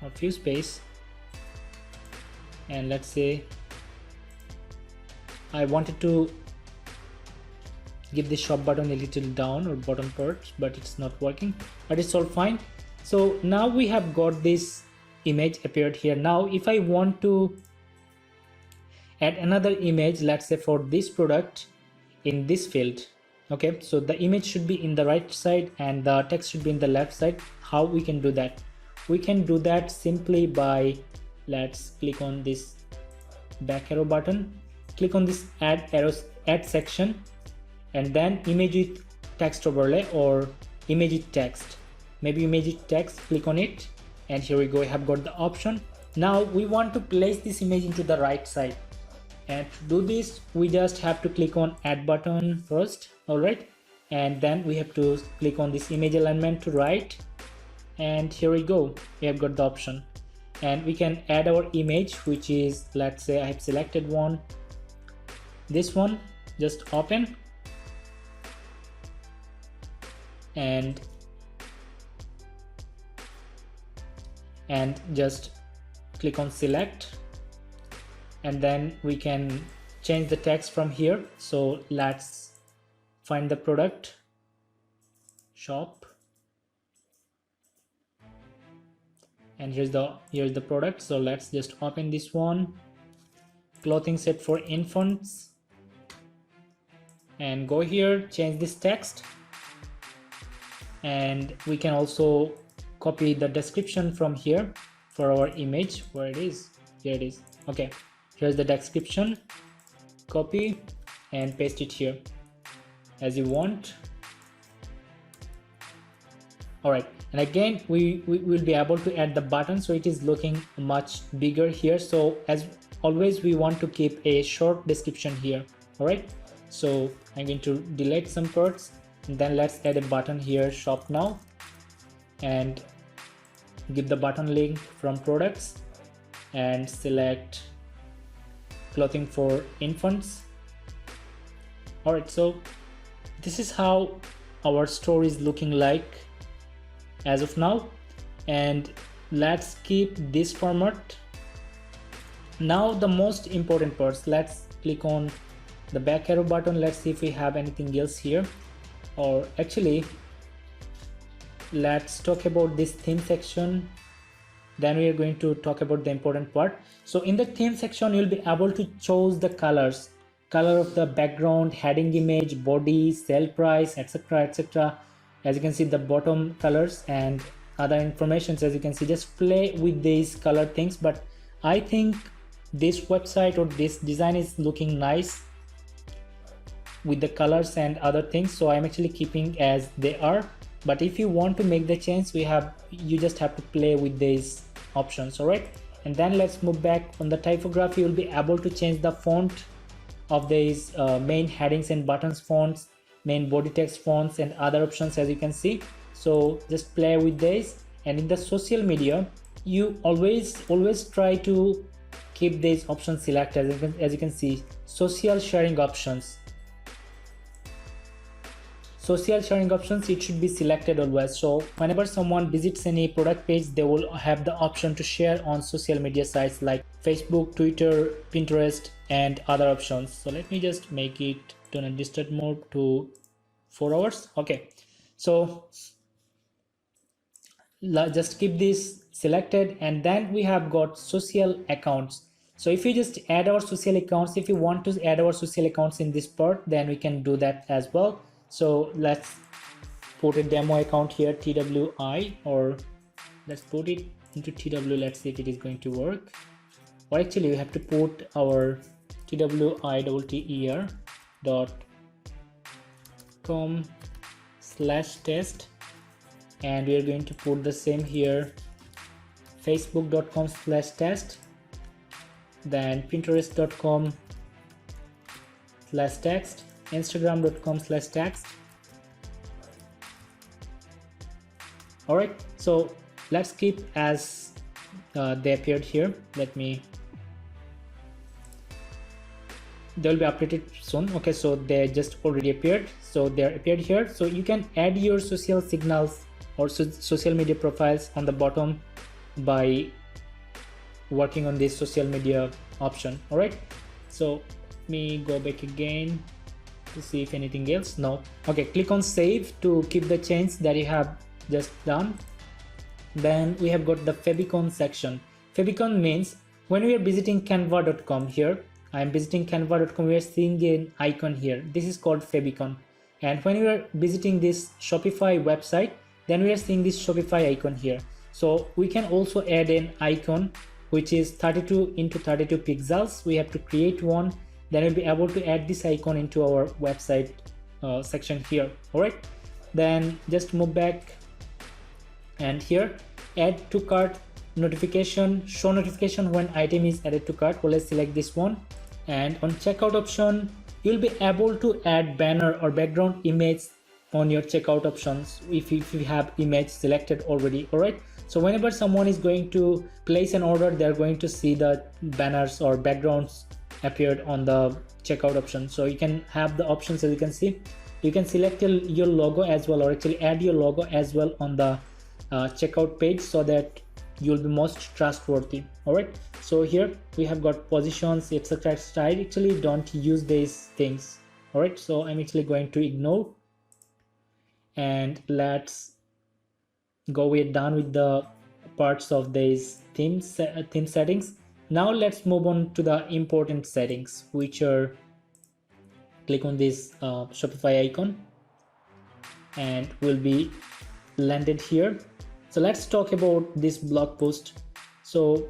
Speaker 1: a few space, and let's say I wanted to give the shop button a little down, or bottom part, but it's not working, but it's all fine. So now we have got this image appeared here. Now if I want to add another image, let's say for this product, in this field, okay, so the image should be in the right side and the text should be in the left side. How we can do that? We can do that simply by, let's click on this back arrow button, click on this add section, and then image with text overlay or image with text. Maybe image with text, click on it, and here we go, we have got the option. Now we want to place this image into the right side, and to do this we just have to click on add button first. All right, and then we have to click on this image alignment to right, and here we go, we have got the option. And we can add our image, which is, let's say I have selected one, this one. Just open and just click on select, and then we can change the text from here. So let's find the product, shop, and here's the product. So let's just open this one, clothing set for infants, and go here, change this text, and we can also copy the description from here for our image. Where it is? Here it is. Okay, here's the description, copy and paste it here as you want. All right, and again we will be able to add the button, so it is looking much bigger here. So as always, we want to keep a short description here. All right, so I'm going to delete some parts, and then let's add a button here, shop now, and give the button link from products and select clothing for infants. All right, so this is how our store is looking like as of now, and let's keep this format. Now the most important parts, let's click on the back arrow button. Let's see if we have anything else here, or actually let's talk about this theme section, then we are going to talk about the important part. So in the theme section, you'll be able to choose the color of the background, heading image, body, sale price, etc, etc. As you can see, the bottom colors and other informations, as you can see, just play with these color things. But I think this website or this design is looking nice with the colors and other things, so I'm actually keeping as they are. But if you want to make the change, you just have to play with these options. All right, and then let's move back on the typography. You'll be able to change the font of these main headings and buttons fonts, main body text fonts, and other options, as you can see. So just play with this. And in the social media, you always try to keep these options selected. As you can see, social sharing options. Social sharing options, it should be selected always. So whenever someone visits any product page, they will have the option to share on social media sites like Facebook, Twitter, Pinterest, and other options. So let me just make it do not disturb mode to 4 hours. Okay, so just keep this selected, and then we have got social accounts. So if you just add our social accounts, if you want to add our social accounts in this part, then we can do that as well. So let's put a demo account here, TWI, or let's put it into TW. Let's see if it is going to work. Or actually we have to put our twitter.com/test, and we are going to put the same here, facebook.com/test, then pinterest.com/text, instagram.com/text. All right, so let's keep as they appeared here. They'll be updated soon. Okay, so they just already appeared, so they're appeared here. So you can add your social signals or social media profiles on the bottom by working on this social media option. All right, so let me go back again to see if anything else. No. Okay, click on save to keep the change that you have just done. Then we have got the favicon section. Favicon means when we are visiting canva.com, here I am visiting canva.com, we are seeing an icon here. This is called favicon. And when we are visiting this Shopify website, then we are seeing this Shopify icon here. So we can also add an icon which is 32 into 32 pixels. We have to create one, then we'll be able to add this icon into our website section here. All right, then just move back, and here add to cart notification, show notification when item is added to cart. Well, let's select this one, and on checkout option you'll be able to add banner or background image on your checkout options if you have image selected already. All right, so whenever someone is going to place an order, they're going to see the banners or backgrounds appeared on the checkout option. So you can have the options. As you can see, you can select your logo as well, or actually add your logo as well on the checkout page, so that you'll be most trustworthy. All right, so here we have got positions, etc. I actually don't use these things. All right, so I'm actually going to ignore, and let's go. We're done with the parts of these theme settings. Now let's move on to the important settings, which are, click on this Shopify icon and will be landed here. So let's talk about this blog post. So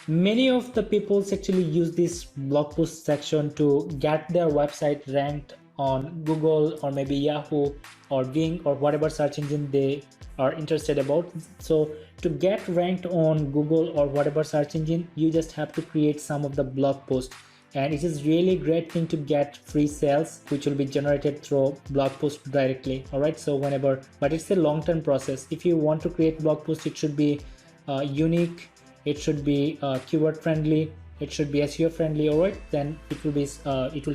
Speaker 1: many of the people actually use this blog post section to get their website ranked on Google or maybe Yahoo or Bing or whatever search engine they are interested about. So to get ranked on Google or whatever search engine, you just have to create some of the blog posts, and it is really great thing to get free sales which will be generated through blog post directly. All right, so whenever, but it's a long-term process. If you want to create blog post, it should be unique, it should be keyword friendly, it should be SEO friendly. All right, then it will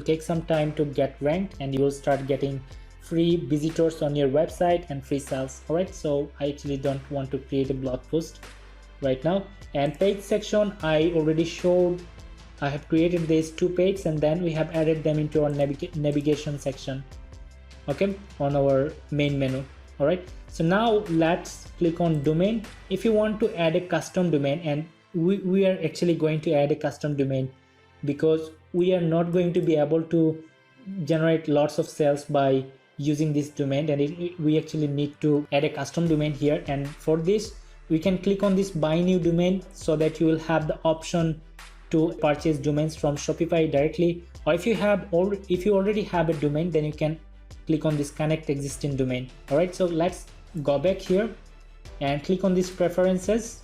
Speaker 1: take some time to get ranked, and you will start getting free visitors on your website and free sales. All right, so I actually don't want to create a blog post right now. And page section, I already showed. I have created these 2 pages, and then we have added them into our navigation section, okay, on our main menu. All right, so now let's click on domain. If you want to add a custom domain, and we are actually going to add a custom domain because we are not going to be able to generate lots of sales by using this domain, and we actually need to add a custom domain here. And for this, we can click on this buy new domain, so that you will have the option to purchase domains from Shopify directly. Or if you already have a domain, then you can click on this connect existing domain. All right, so let's go back here and click on this preferences,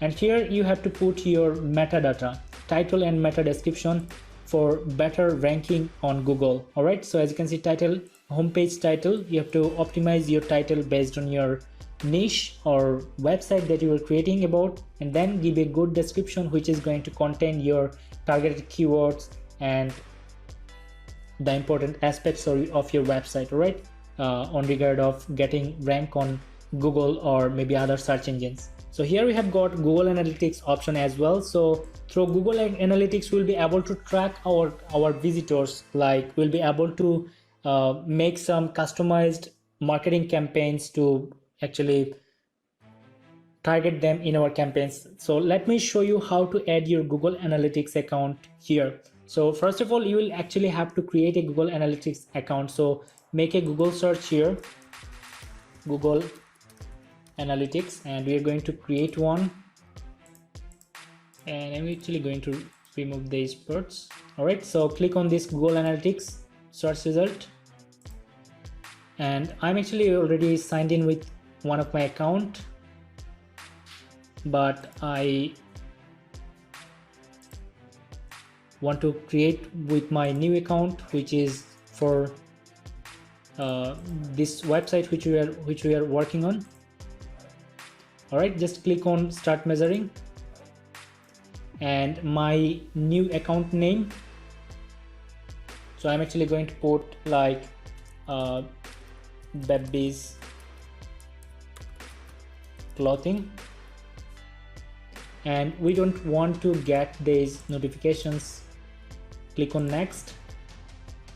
Speaker 1: and here you have to put your metadata, title and meta description for better ranking on Google. All right, so as you can see, title, homepage title, you have to optimize your title based on your niche or website that you are creating about, and then give a good description which is going to contain your targeted keywords and the important aspects of your website, right? On regard of getting rank on Google or maybe other search engines. So here we have got Google Analytics option as well. So through Google Analytics, we'll be able to track our visitors. Like we'll be able to make some customized marketing campaigns to actually target them in our campaigns. So let me show you how to add your Google Analytics account here. So first of all, you will actually have to create a Google Analytics account. So make a Google search here, Google Analytics, and we are going to create one. And I'm actually going to remove these parts. All right, so click on this Google Analytics search result. And I'm actually already signed in with one of my account, but I want to create with my new account, which is for this website which we are working on. All right, just click on start measuring, and my new account name. So I'm actually going to put like Baby's clothing, and we don't want to get these notifications. Click on next.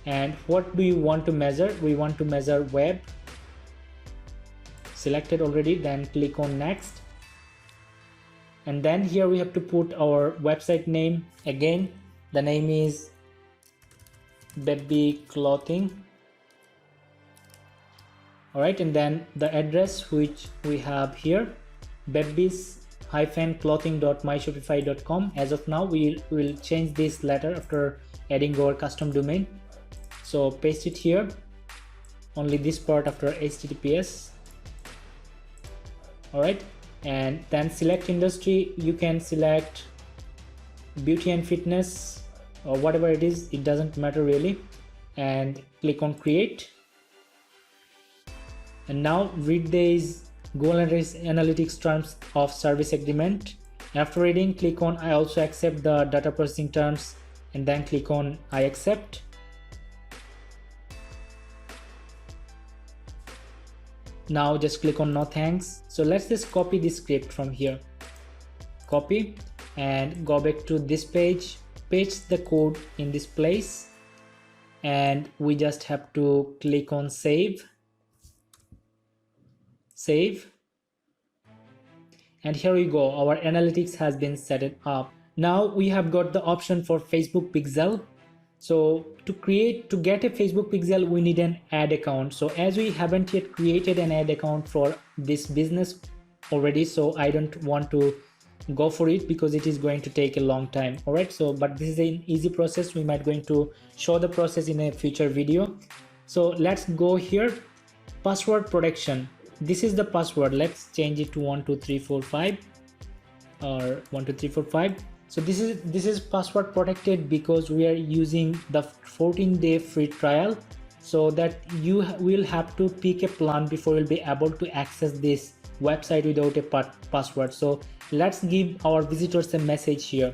Speaker 1: And what do you want to measure? We want to measure web. Selected already, then click on next. And then here we have to put our website name. Again, the name is Baby Clothing. All right, and then the address which we have here, babies-clothing.myshopify.com. As of now, we will change this later after adding our custom domain. So paste it here, only this part after HTTPS. All right, and then select industry. You can select beauty and fitness or whatever it is, it doesn't matter really, and click on create. And now read these Google Analytics terms of service agreement. After reading, click on I also accept the data processing terms, and then click on I accept. Now just click on no thanks. So let's just copy this script from here. Copy and go back to this page, paste the code in this place, and we just have to click on save. Save. And here we go, our analytics has been set up. Now we have got the option for Facebook pixel. So to get a Facebook pixel, we need an ad account. So as we haven't yet created an ad account for this business already, so I don't want to go for it because it is going to take a long time. All right, so but this is an easy process. We might going to show the process in a future video. So let's go here, password protection. This is the password. Let's change it to 12345 or 12345. So this is password protected because we are using the 14-day free trial, so that you will have to pick a plan before you'll be able to access this website without a password. So let's give our visitors a message here.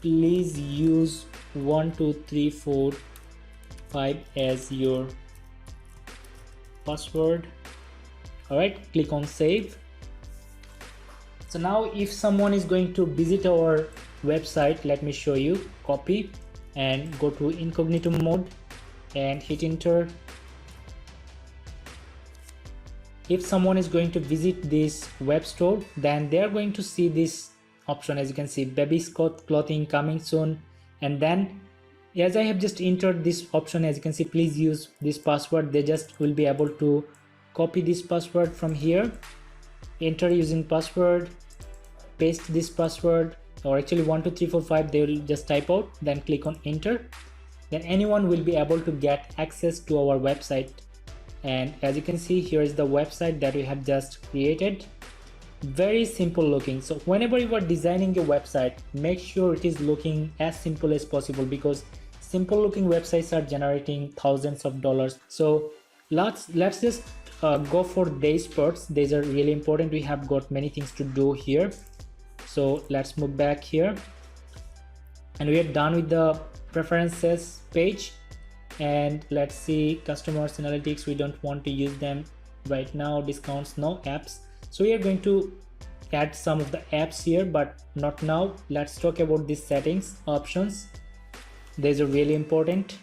Speaker 1: Please use 12345 as your password. All right, click on save. So now if someone is going to visit our website, let me show you. Copy and go to incognito mode and hit enter. If someone is going to visit this web store, then they are going to see this option. As you can see, baby's clothing coming soon. And then as I have just entered this option, as you can see, please use this password, they just will be able to copy this password from here, enter using password, paste this password, or actually 12345 they will just type out, then click on enter. Then anyone will be able to get access to our website. And as you can see, here is the website that we have just created. Very simple looking. So whenever you are designing a website, make sure it is looking as simple as possible, because simple looking websites are generating thousands of dollars. So let's just go for these parts. These are really important. We have got many things to do here. So let's move back here, and we are done with the preferences page. And let's see customers analytics. We don't want to use them right now. Discounts, no. Apps, so we are going to add some of the apps here, but not now. Let's talk about these settings options. These are really important.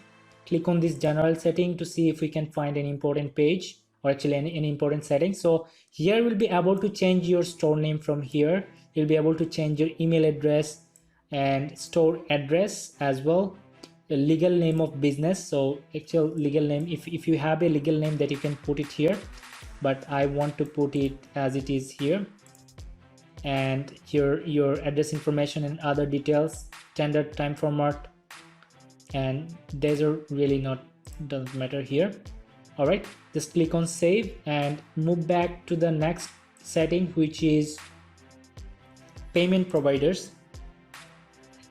Speaker 1: Click on this general setting to see if we can find an important page, or actually any important settings. So here we'll be able to change your store name. From here you'll be able to change your email address and store address as well, the legal name of business. So actual legal name, if you have a legal name, that you can put it here, but I want to put it as it is here. And your address information and other details, standard time format, and these are really not, doesn't matter here. All right, just click on save and move back to the next setting, which is payment providers.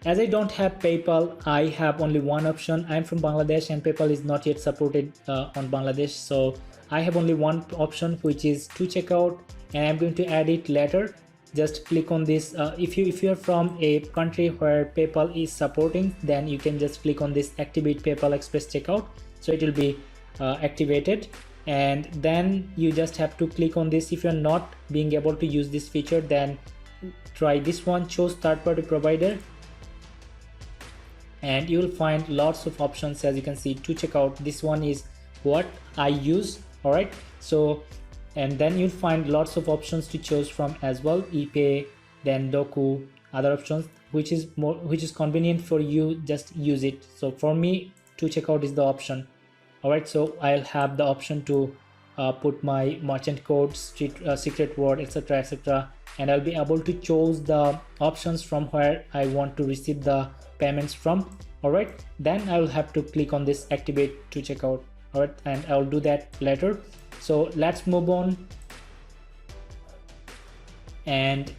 Speaker 1: As I don't have PayPal, I have only one option. I'm from Bangladesh and PayPal is not yet supported on Bangladesh, so I have only one option, which is to checkout, and I'm going to add it later. Just click on this. If you are from a country where PayPal is supporting, then you can just click on this activate PayPal Express checkout, so it will be activated. And then you just have to click on this. If you're not being able to use this feature, then try this one, choose third-party provider, and you will find lots of options. As you can see, to checkout, this one is what I use. All right, so and then you'll find lots of options to choose from as well, ePay, then Doku, other options, which is convenient for you. Just use it. So for me, to checkout is the option. All right, so I'll have the option to put my merchant code, secret word, etc, etc, and I'll be able to choose the options from where I want to receive the payments from. All right, then I will have to click on this activate to checkout. All right, and I'll do that later. So let's move on, and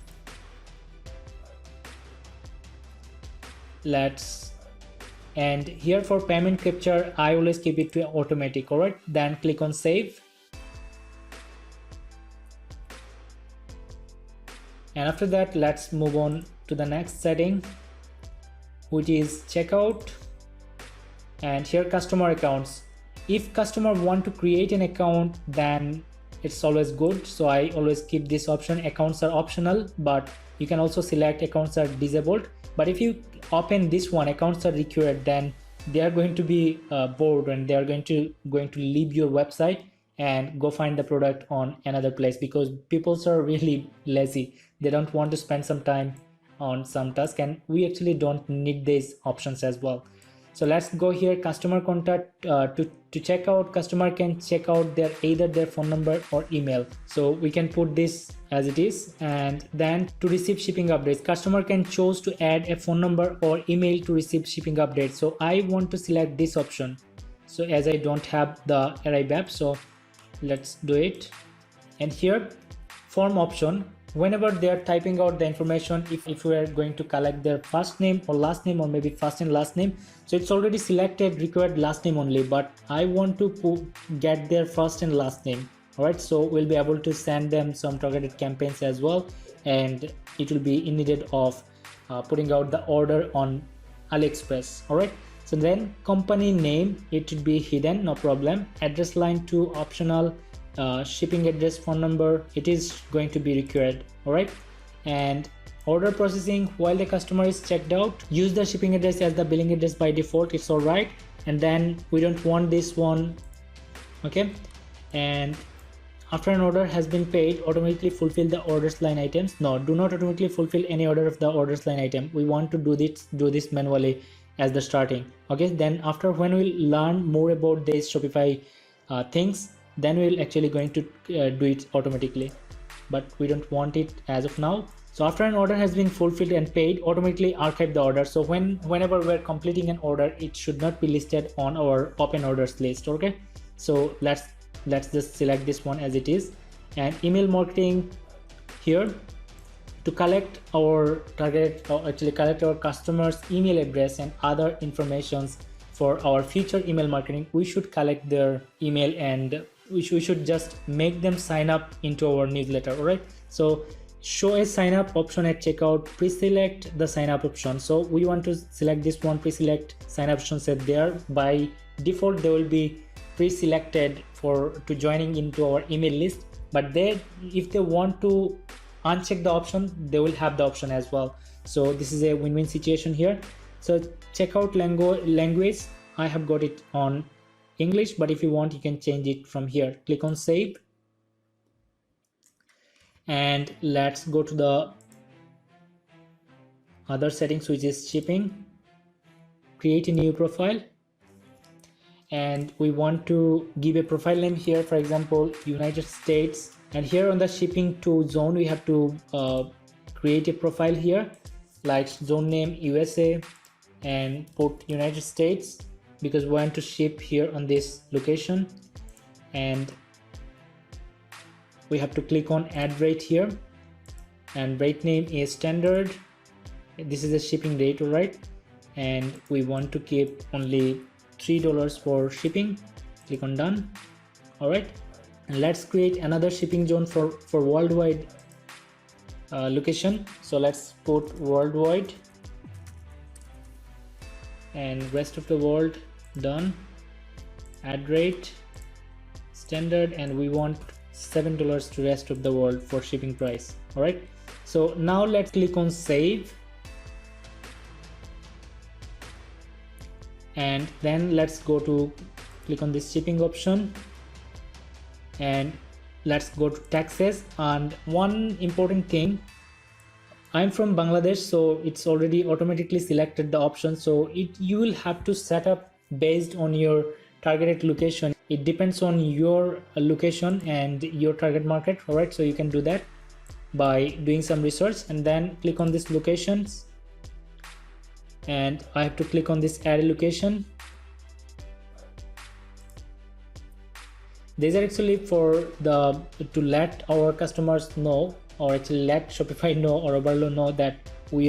Speaker 1: here for payment capture, I always keep it to automatic. All right, then click on save, and after that let's move on to the next setting, which is checkout. And here customer accounts. If customer want to create an account, then it's always good, so I always keep this option. Accounts are optional, but you can also select accounts are disabled. But if you open this one, accounts are required, then they are going to be bored, and they are going to leave your website and go find the product on another place, because people are really lazy. They don't want to spend some time on some task, and we actually don't need these options as well. So let's go here, customer contact. To check out, customer can check out either their phone number or email, so we can put this as it is. And then to receive shipping updates, customer can choose to add a phone number or email to receive shipping updates. So I want to select this option, so as I don't have the Arrive app, so let's do it. And here form option, whenever they are typing out the information, if we are going to collect their first name or last name, or maybe first and last name, so it's already selected required last name only, but I want to get their first and last name. All right, so we'll be able to send them some targeted campaigns as well, and it will be in need of putting out the order on AliExpress. All right, so then company name, it should be hidden, no problem. Address line to optional. Shipping address, phone number, it is going to be required. All right, and order processing, while the customer is checked out, use the shipping address as the billing address by default, it's all right. And then we don't want this one. Okay, and after an order has been paid, automatically fulfill the orders line items. No, do not automatically fulfill any order of the orders line item. We want to do this manually as the starting. Okay, then after, when we learn more about these Shopify things, then we'll actually going to do it automatically, but we don't want it as of now. So after an order has been fulfilled and paid, automatically archive the order. So whenever we're completing an order, it should not be listed on our open orders list. Okay, so let's just select this one as it is. And email marketing, here to collect our target, or actually collect our customers email address and other informations for our future email marketing, we should collect their email and we should just make them sign up into our newsletter. All right, so show a sign up option at checkout, pre-select the sign up option. So we want to select this one, pre-select sign up option set there. By default they will be pre-selected to joining into our email list, but if they want to uncheck the option, they will have the option as well. So this is a win-win situation here. So checkout language, I have got it on English, but if you want, you can change it from here. Click on save, and let's go to the other settings, which is shipping. Create a new profile, and we want to give a profile name here, for example United States, and here on the shipping to zone we have to create a profile here, like zone name USA and put United States, because we want to ship here on this location. And we have to click on add rate here, and rate name is standard. This is the shipping rate, all right, and we want to keep only $3 for shipping. Click on done. All right, and let's create another shipping zone for worldwide location. So let's put worldwide and rest of the world. Done. Add rate standard, and we want $7 to rest of the world for shipping price. All right, so now let's click on save, and then let's go to click on this shipping option, and let's go to taxes. And one important thing, I'm from Bangladesh, so it's already automatically selected the option. So you will have to set up based on your targeted location. It depends on your location and your target market. All right, so you can do that by doing some research, and then click on this locations, and I have to click on this add a location. These are actually for to let our customers know, or actually let Shopify know or Oberlo know that we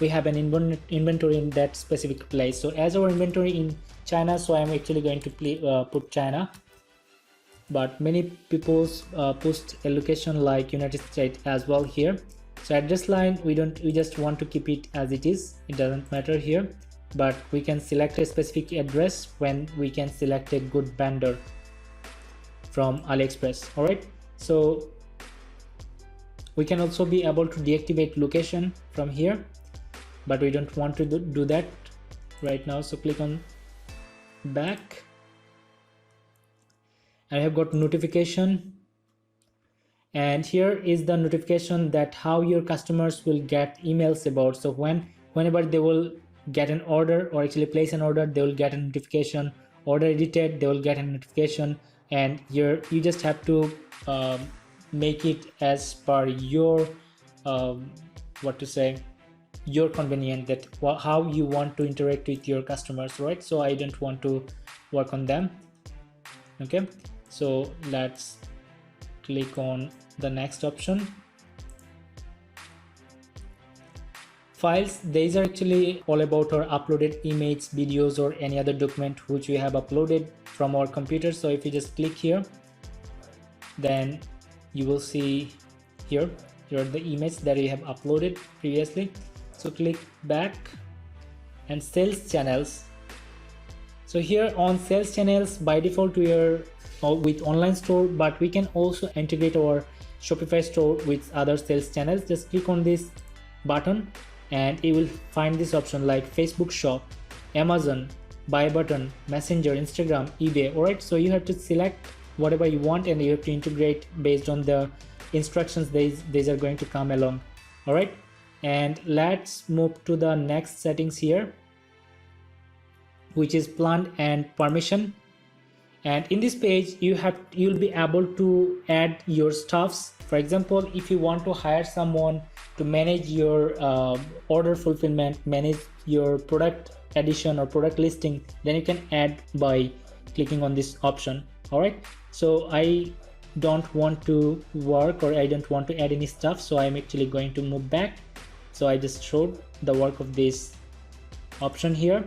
Speaker 1: have an inventory in that specific place. So as our inventory in China, so I'm actually going to put China, but many people post a location like United States as well here. So address line, we just want to keep it as it is, it doesn't matter here, but we can select a specific address when we can select a good vendor from AliExpress. All right, so we can also be able to deactivate location from here, but we don't want to do that right now. So click on back, I have got notification, and here is the notification that how your customers will get emails about. So whenever they will get an order, or actually place an order, they will get a notification. Order edited, they will get a notification, and here you just have to make it as per your your convenience, that how you want to interact with your customers, right? So I don't want to work on them. Okay, so let's click on the next option. Files, these are actually all about our uploaded image, videos, or any other document which we have uploaded from our computer. So if you just click here, then you will see here the image that you have uploaded previously. So click back, and sales channels. So here on sales channels, by default we are with online store, but we can also integrate our Shopify store with other sales channels. Just click on this button, and you will find this option like Facebook shop, Amazon, buy button, Messenger, Instagram, eBay. All right, so you have to select whatever you want, and you have to integrate based on the instructions these are going to come along. All right, and let's move to the next settings here, which is plan and permission. And in this page you'll be able to add your stuffs. For example, if you want to hire someone to manage your order fulfillment, manage your product addition or product listing, then you can add by clicking on this option. All right, so I don't want to work, or I don't want to add any stuff, so I'm actually going to move back. So I just showed the work of this option here,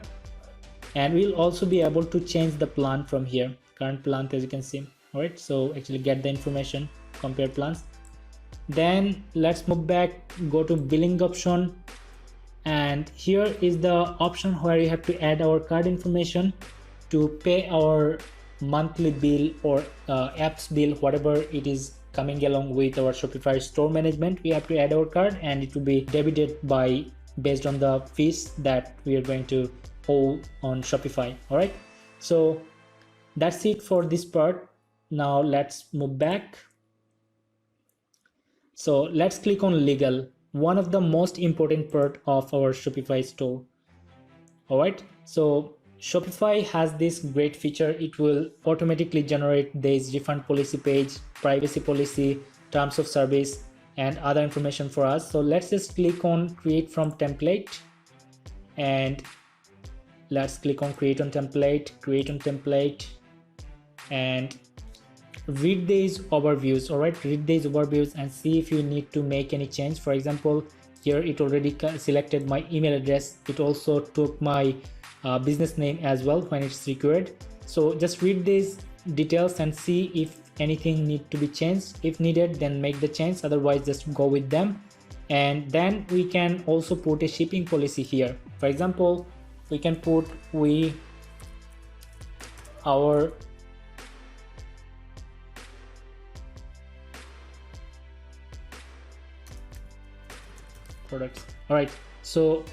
Speaker 1: and we'll also be able to change the plan from here, current plan, as you can see. All right, so actually get the information, compare plans. Then let's move back, go to billing option, and here is the option where you have to add our card information to pay our monthly bill or apps bill, whatever it is coming along with our Shopify store management. We have to add our card and it will be debited by based on the fees that we are going to owe on Shopify. All right, so that's it for this part. Now let's move back. So let's click on legal, one of the most important part of our Shopify store. All right, so Shopify has this great feature. It will automatically generate this refund policy page, privacy policy, terms of service, and other information for us. So let's just click on create from template, and let's click on create on template, and read these overviews. All right, read these overviews and see if you need to make any change. For example, here it already selected my email address. It also took my business name as well when it's required. So just read these details and see if anything need to be changed. If needed, then make the change, otherwise just go with them. And then we can also put a shipping policy here. For example, we can put our products. All right, so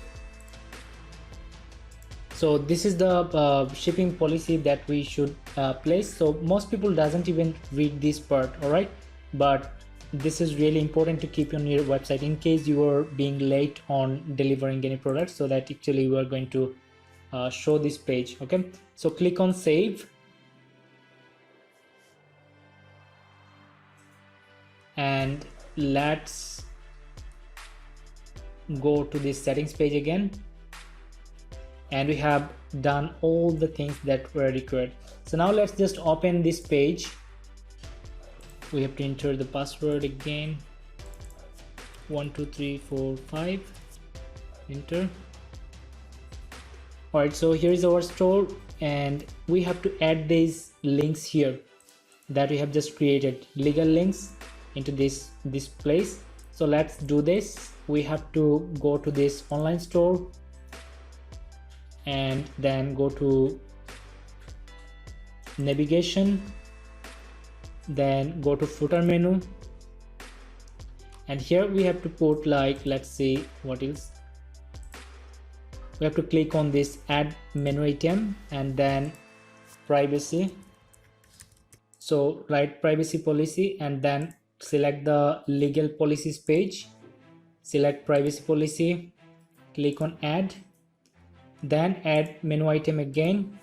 Speaker 1: this is the shipping policy that we should place. So most people doesn't even read this part. All right, but this is really important to keep on your website in case you are being late on delivering any product, so that actually we are going to show this page. Okay, so click on save, and let's go to this settings page again, and we have done all the things that were required. So now let's just open this page. We have to enter the password again, 12345, enter. All right, so here is our store, and we have to add these links here that we have just created, legal links, into this place. So let's do this. We have to go to this online store and then go to navigation, then go to footer menu, and here we have to put, like, let's see what is. We have to click on this add menu item and then privacy. So write privacy policy and then select the legal policies page, select privacy policy, click on add, then add menu item again,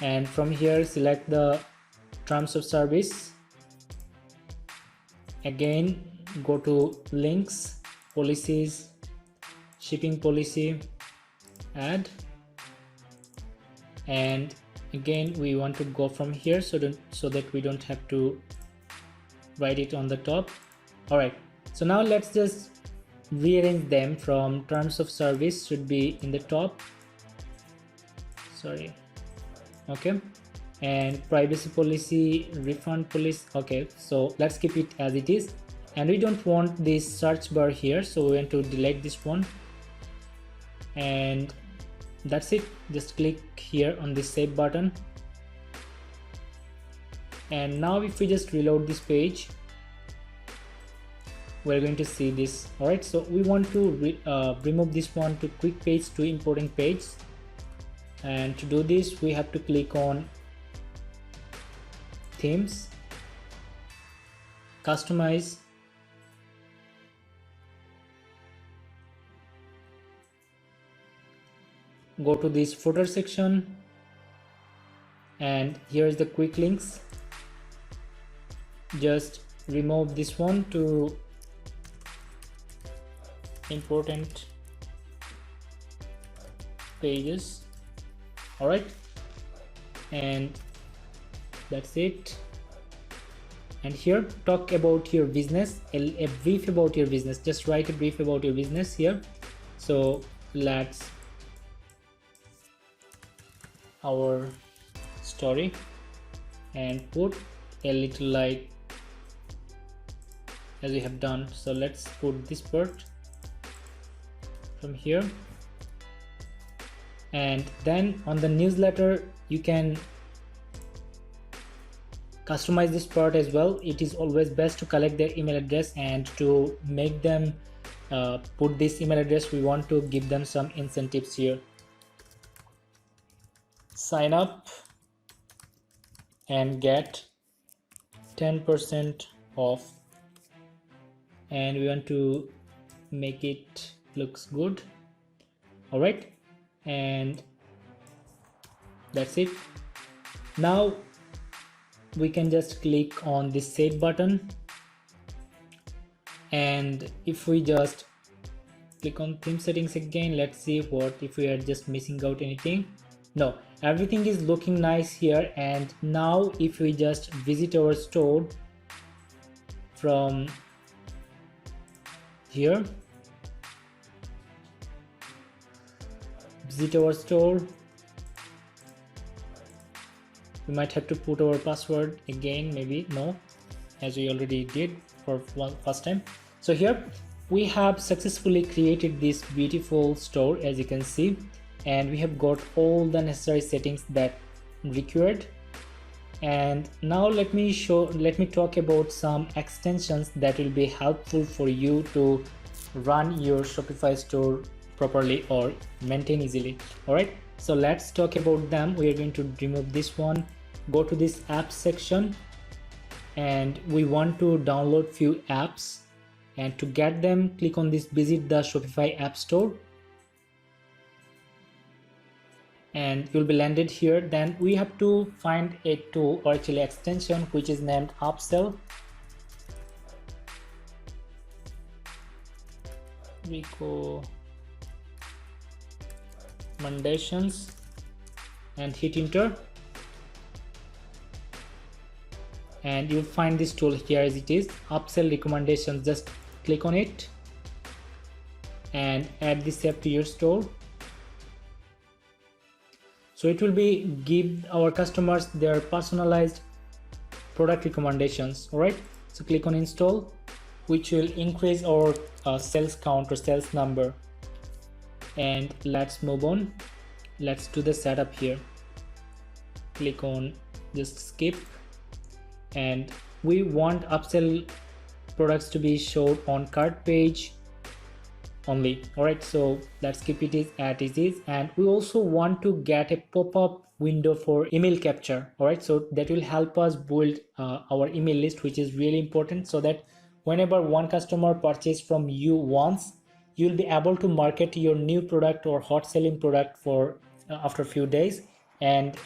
Speaker 1: and from here select the terms of service, again go to links, policies, shipping policy, add, and again we want to go from here so that we don't have to write it on the top. All right, so now let's just rearrange them. From terms of service should be in the top, sorry, okay, and privacy policy, refund policy, okay, so let's keep it as it is. And we don't want this search bar here, so we want to delete this one, and that's it. Just click here on the save button, and now if we just reload this page, we're going to see this. All right, so we want to remove this one to quick page to important page, and to do this we have to click on themes, customize, go to this footer section, and here is the quick links. Just remove this one to important pages. All right, and that's it. And here talk about your business, a brief about your business. Just write a brief about your business here, So let's our story and put a little like as we have done. So let's put this part from here, and then on the newsletter you can customize this part as well. It is always best to collect their email address, and to make them put this email address, we want to give them some incentives here. Sign up and get 10% off, and we want to make it looks good. All right, and that's it. Now we can just click on this save button, and if we just click on theme settings again, let's see what if we are just missing out anything. No, everything is looking nice here. And now if we just visit our store from here, visit our store, we might have to put our password again, maybe no, as we already did for first time. So here we have successfully created this beautiful store, as you can see, and we have got all the necessary settings that required. And now let me talk about some extensions that will be helpful for you to run your Shopify store properly or maintain easily. All right, so let's talk about them. We are going to remove this one, go to this apps section, and we want to download few apps, and to get them, click on this visit the Shopify app store, and you'll be landed here. Then we have to find a tool, or actually extension, which is named upsell. Recommendations, and hit enter, and you'll find this tool here as it is, upsell recommendations. Just click on it and add this app to your store. So it will be give our customers their personalized product recommendations. All right, so click on install, which will increase our sales count or sales number. And let's move on. Let's do the setup here. Click on just skip, and we want upsell products to be shown on cart page only. All right, so let's keep it as it is. And we also want to get a pop-up window for email capture. All right, so that will help us build our email list, which is really important, so that whenever one customer purchases from you once, you'll be able to market your new product or hot selling product for after a few days. And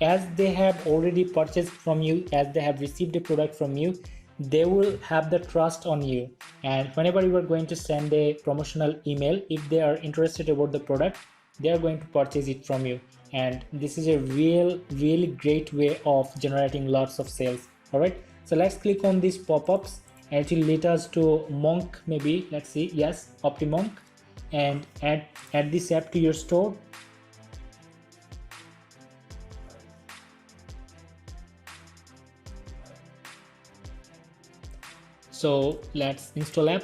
Speaker 1: as they have already purchased from you, as they have received a product from you, they will have the trust on you. And whenever you are going to send a promotional email, if they are interested about the product, they are going to purchase it from you. And this is a really great way of generating lots of sales. All right, so let's click on these pop-ups, and it will lead us to Monk. Maybe let's see, yes, OptiMonk, and add this app to your store. So let's install app.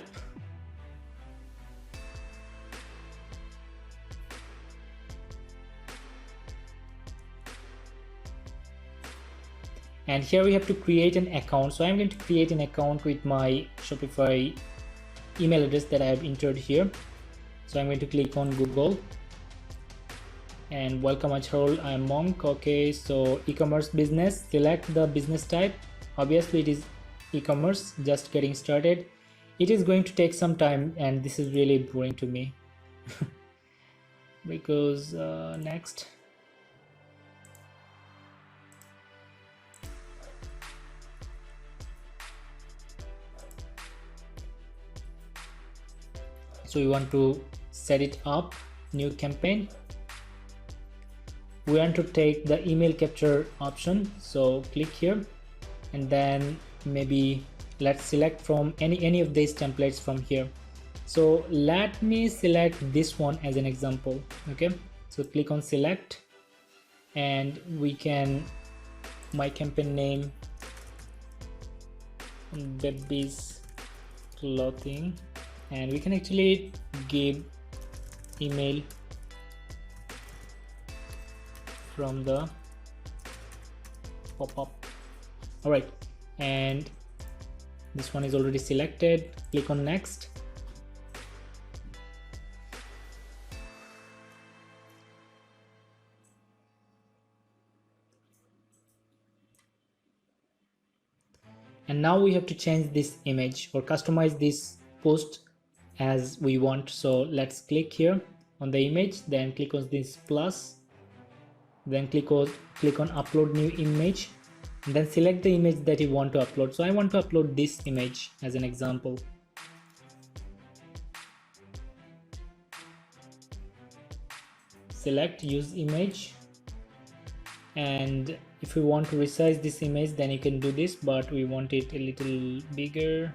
Speaker 1: And here we have to create an account. So I'm going to create an account with my Shopify email address that I have entered here. So I'm going to click on Google and welcome Ajharul. I'm Monk. Okay, so e-commerce business, select the business type. Obviously it is e-commerce, just getting started. It is going to take some time, and this is really boring to me because next. So we want to set it up, new campaign. We want to take the email capture option, so click here, and then maybe let's select from any of these templates from here. So let me select this one as an example. Okay, so click on select, and we can my campaign name baby's clothing, and we can actually give email from the pop-up. All right, and this one is already selected. Click on next. And now we have to change this image or customize this post as we want. So let's click here on the image, then click on this plus, then click on upload new image, and then select the image that you want to upload. So I want to upload this image as an example. Select use image, and if you want to resize this image, then you can do this, but we want it a little bigger.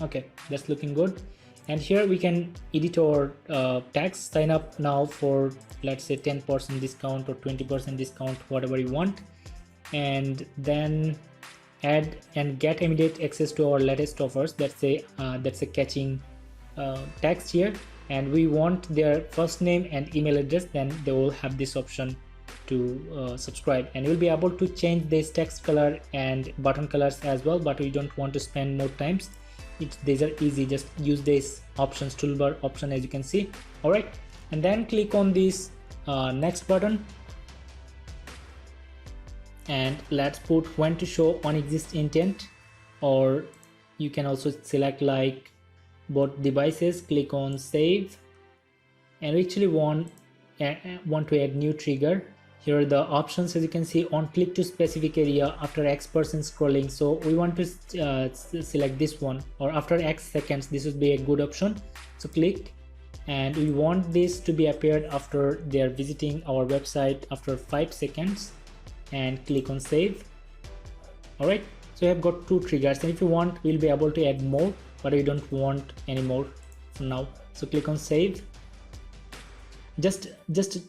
Speaker 1: Okay, that's looking good. And here we can edit our text. Sign up now for, let's say, 10% discount or 20% discount, whatever you want, and then add and get immediate access to our latest offers. That's a catching text here, and we want their first name and email address. Then they will have this option to subscribe, and you'll be able to change this text color and button colors as well, but we don't want to spend more times. These are easy. Just use this options toolbar option, as you can see. All right, and then click on this next button, and let's put when to show on exist intent, or you can also select like both devices. Click on save, and we actually want to add new trigger. Here are the options, as you can see. On click to specific area after X% scrolling, so we want to select this one, or after X seconds. This would be a good option. So click, and we want this to be appeared after they are visiting our website after 5 seconds, and click on save. All right, so we have got 2 triggers, and if you want, we'll be able to add more, but we don't want any more for now. So click on save. Just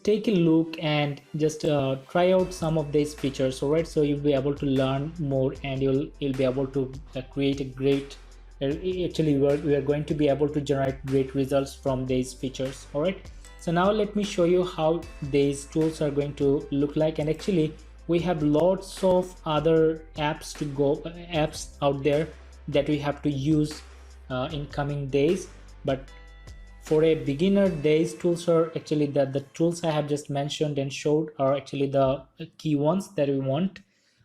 Speaker 1: take a look and just try out some of these features. All right, so you'll be able to learn more, and you'll be able to create a great actually we are going to be able to generate great results from these features. All right, so now let me show you how these tools are going to look like. And actually we have lots of other apps out there that we have to use in coming days, but for a beginner, these tools are actually the tools I have just mentioned and showed are actually the key ones that we want.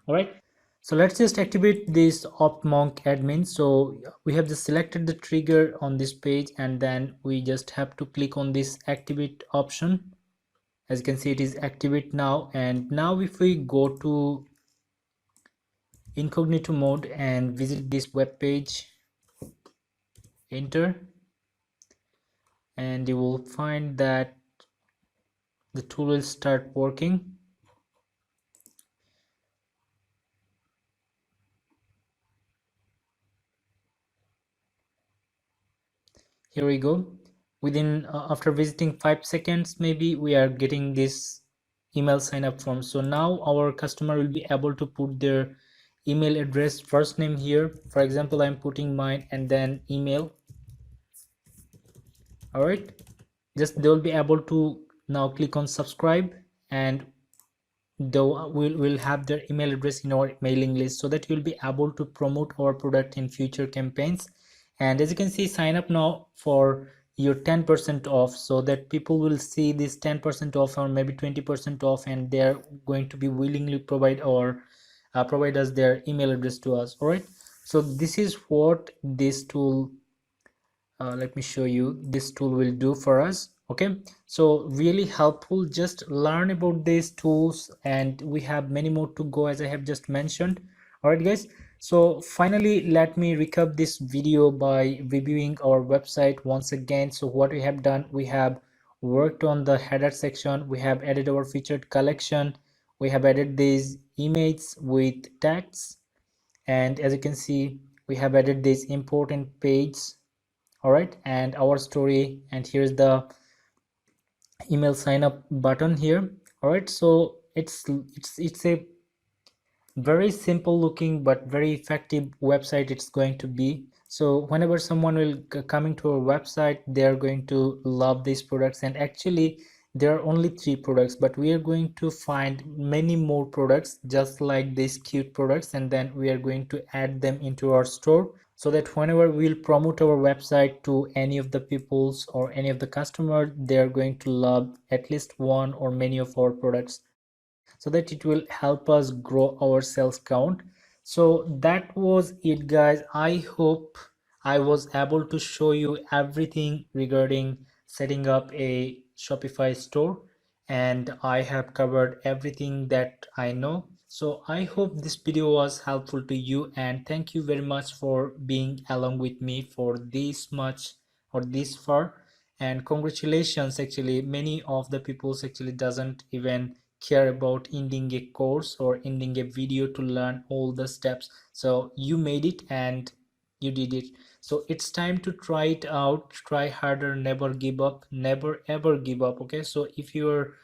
Speaker 1: All right, so let's just activate this optmonk admin. So we have just selected the trigger on this page, and then we just have to click on this activate option. As you can see, it is activate now. And now if we go to incognito mode and visit this web page, enter, and you will find that the tool will start working. Here we go. Within after visiting 5 seconds, maybe we are getting this email sign up form. So now our customer will be able to put their email address, first name here. For example, I'm putting mine, and then email. All right, just they will be able to now click on subscribe, and though we'll have their email address in our mailing list, so that you'll be able to promote our product in future campaigns. And as you can see, sign up now for your 10% off, so that people will see this 10% off or maybe 20% off, and they're going to be willingly provide us their email address to us. All right, so this is what this tool let me show you this tool will do for us. Okay, so really helpful. Just learn about these tools, and we have many more to go, as I have just mentioned. All right guys, so finally let me recap this video by reviewing our website once again. So what we have done, we have worked on the header section, we have added our featured collection, we have added these images with tags, and as you can see, we have added this important page. All right, and our story, and here's the email sign up button here. All right, so it's a very simple looking but very effective website it's going to be. So whenever someone will coming to our website, they are going to love these products. And actually there are only 3 products, but we are going to find many more products just like these cute products, and then we are going to add them into our store, so that whenever we'll promote our website to any of the peoples or any of the customer, they are going to love at least one or many of our products, so that it will help us grow our sales count. So that was it, guys. I hope I was able to show you everything regarding setting up a Shopify store, and I have covered everything that I know. So I hope this video was helpful to you, and thank you very much for being along with me for this much or this far. And congratulations, actually many of the peoples actually doesn't even care about ending a course or ending a video to learn all the steps. So you made it and you did it. So it's time to try it out. Try harder, never give up, never ever give up. Okay, so if you're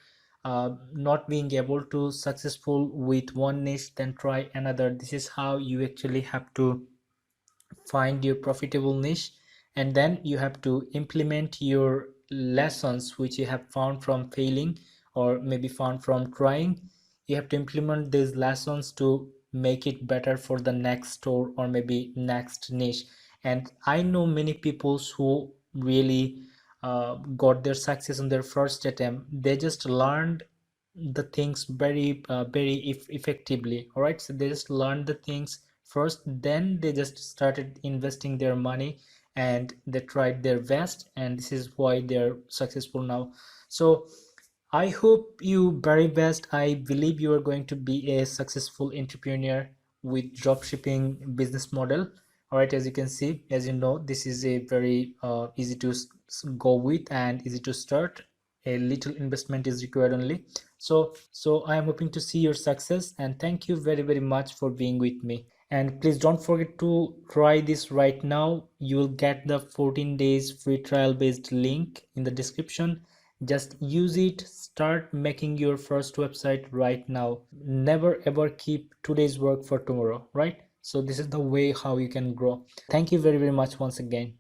Speaker 1: not being able to successful with one niche, then try another. This is how you actually have to find your profitable niche, and then you have to implement your lessons which you have found from failing or maybe found from trying. You have to implement these lessons to make it better for the next store or maybe next niche. And I know many people who really got their success on their first attempt. They just learned the things very effectively. All right, so they just learned the things first, then they just started investing their money and they tried their best, and this is why they're successful now. So I hope you very best. I believe you are going to be a successful entrepreneur with dropshipping business model. All right, as you can see, as you know, this is a very easy to go with and easy to start. A little investment is required only. So I am hoping to see your success, and thank you very very much for being with me. And please don't forget to try this right now. You will get the 14 days free trial based link in the description. Just use it, start making your first website right now. Never ever keep today's work for tomorrow, right? So this is the way how you can grow. Thank you very very much once again.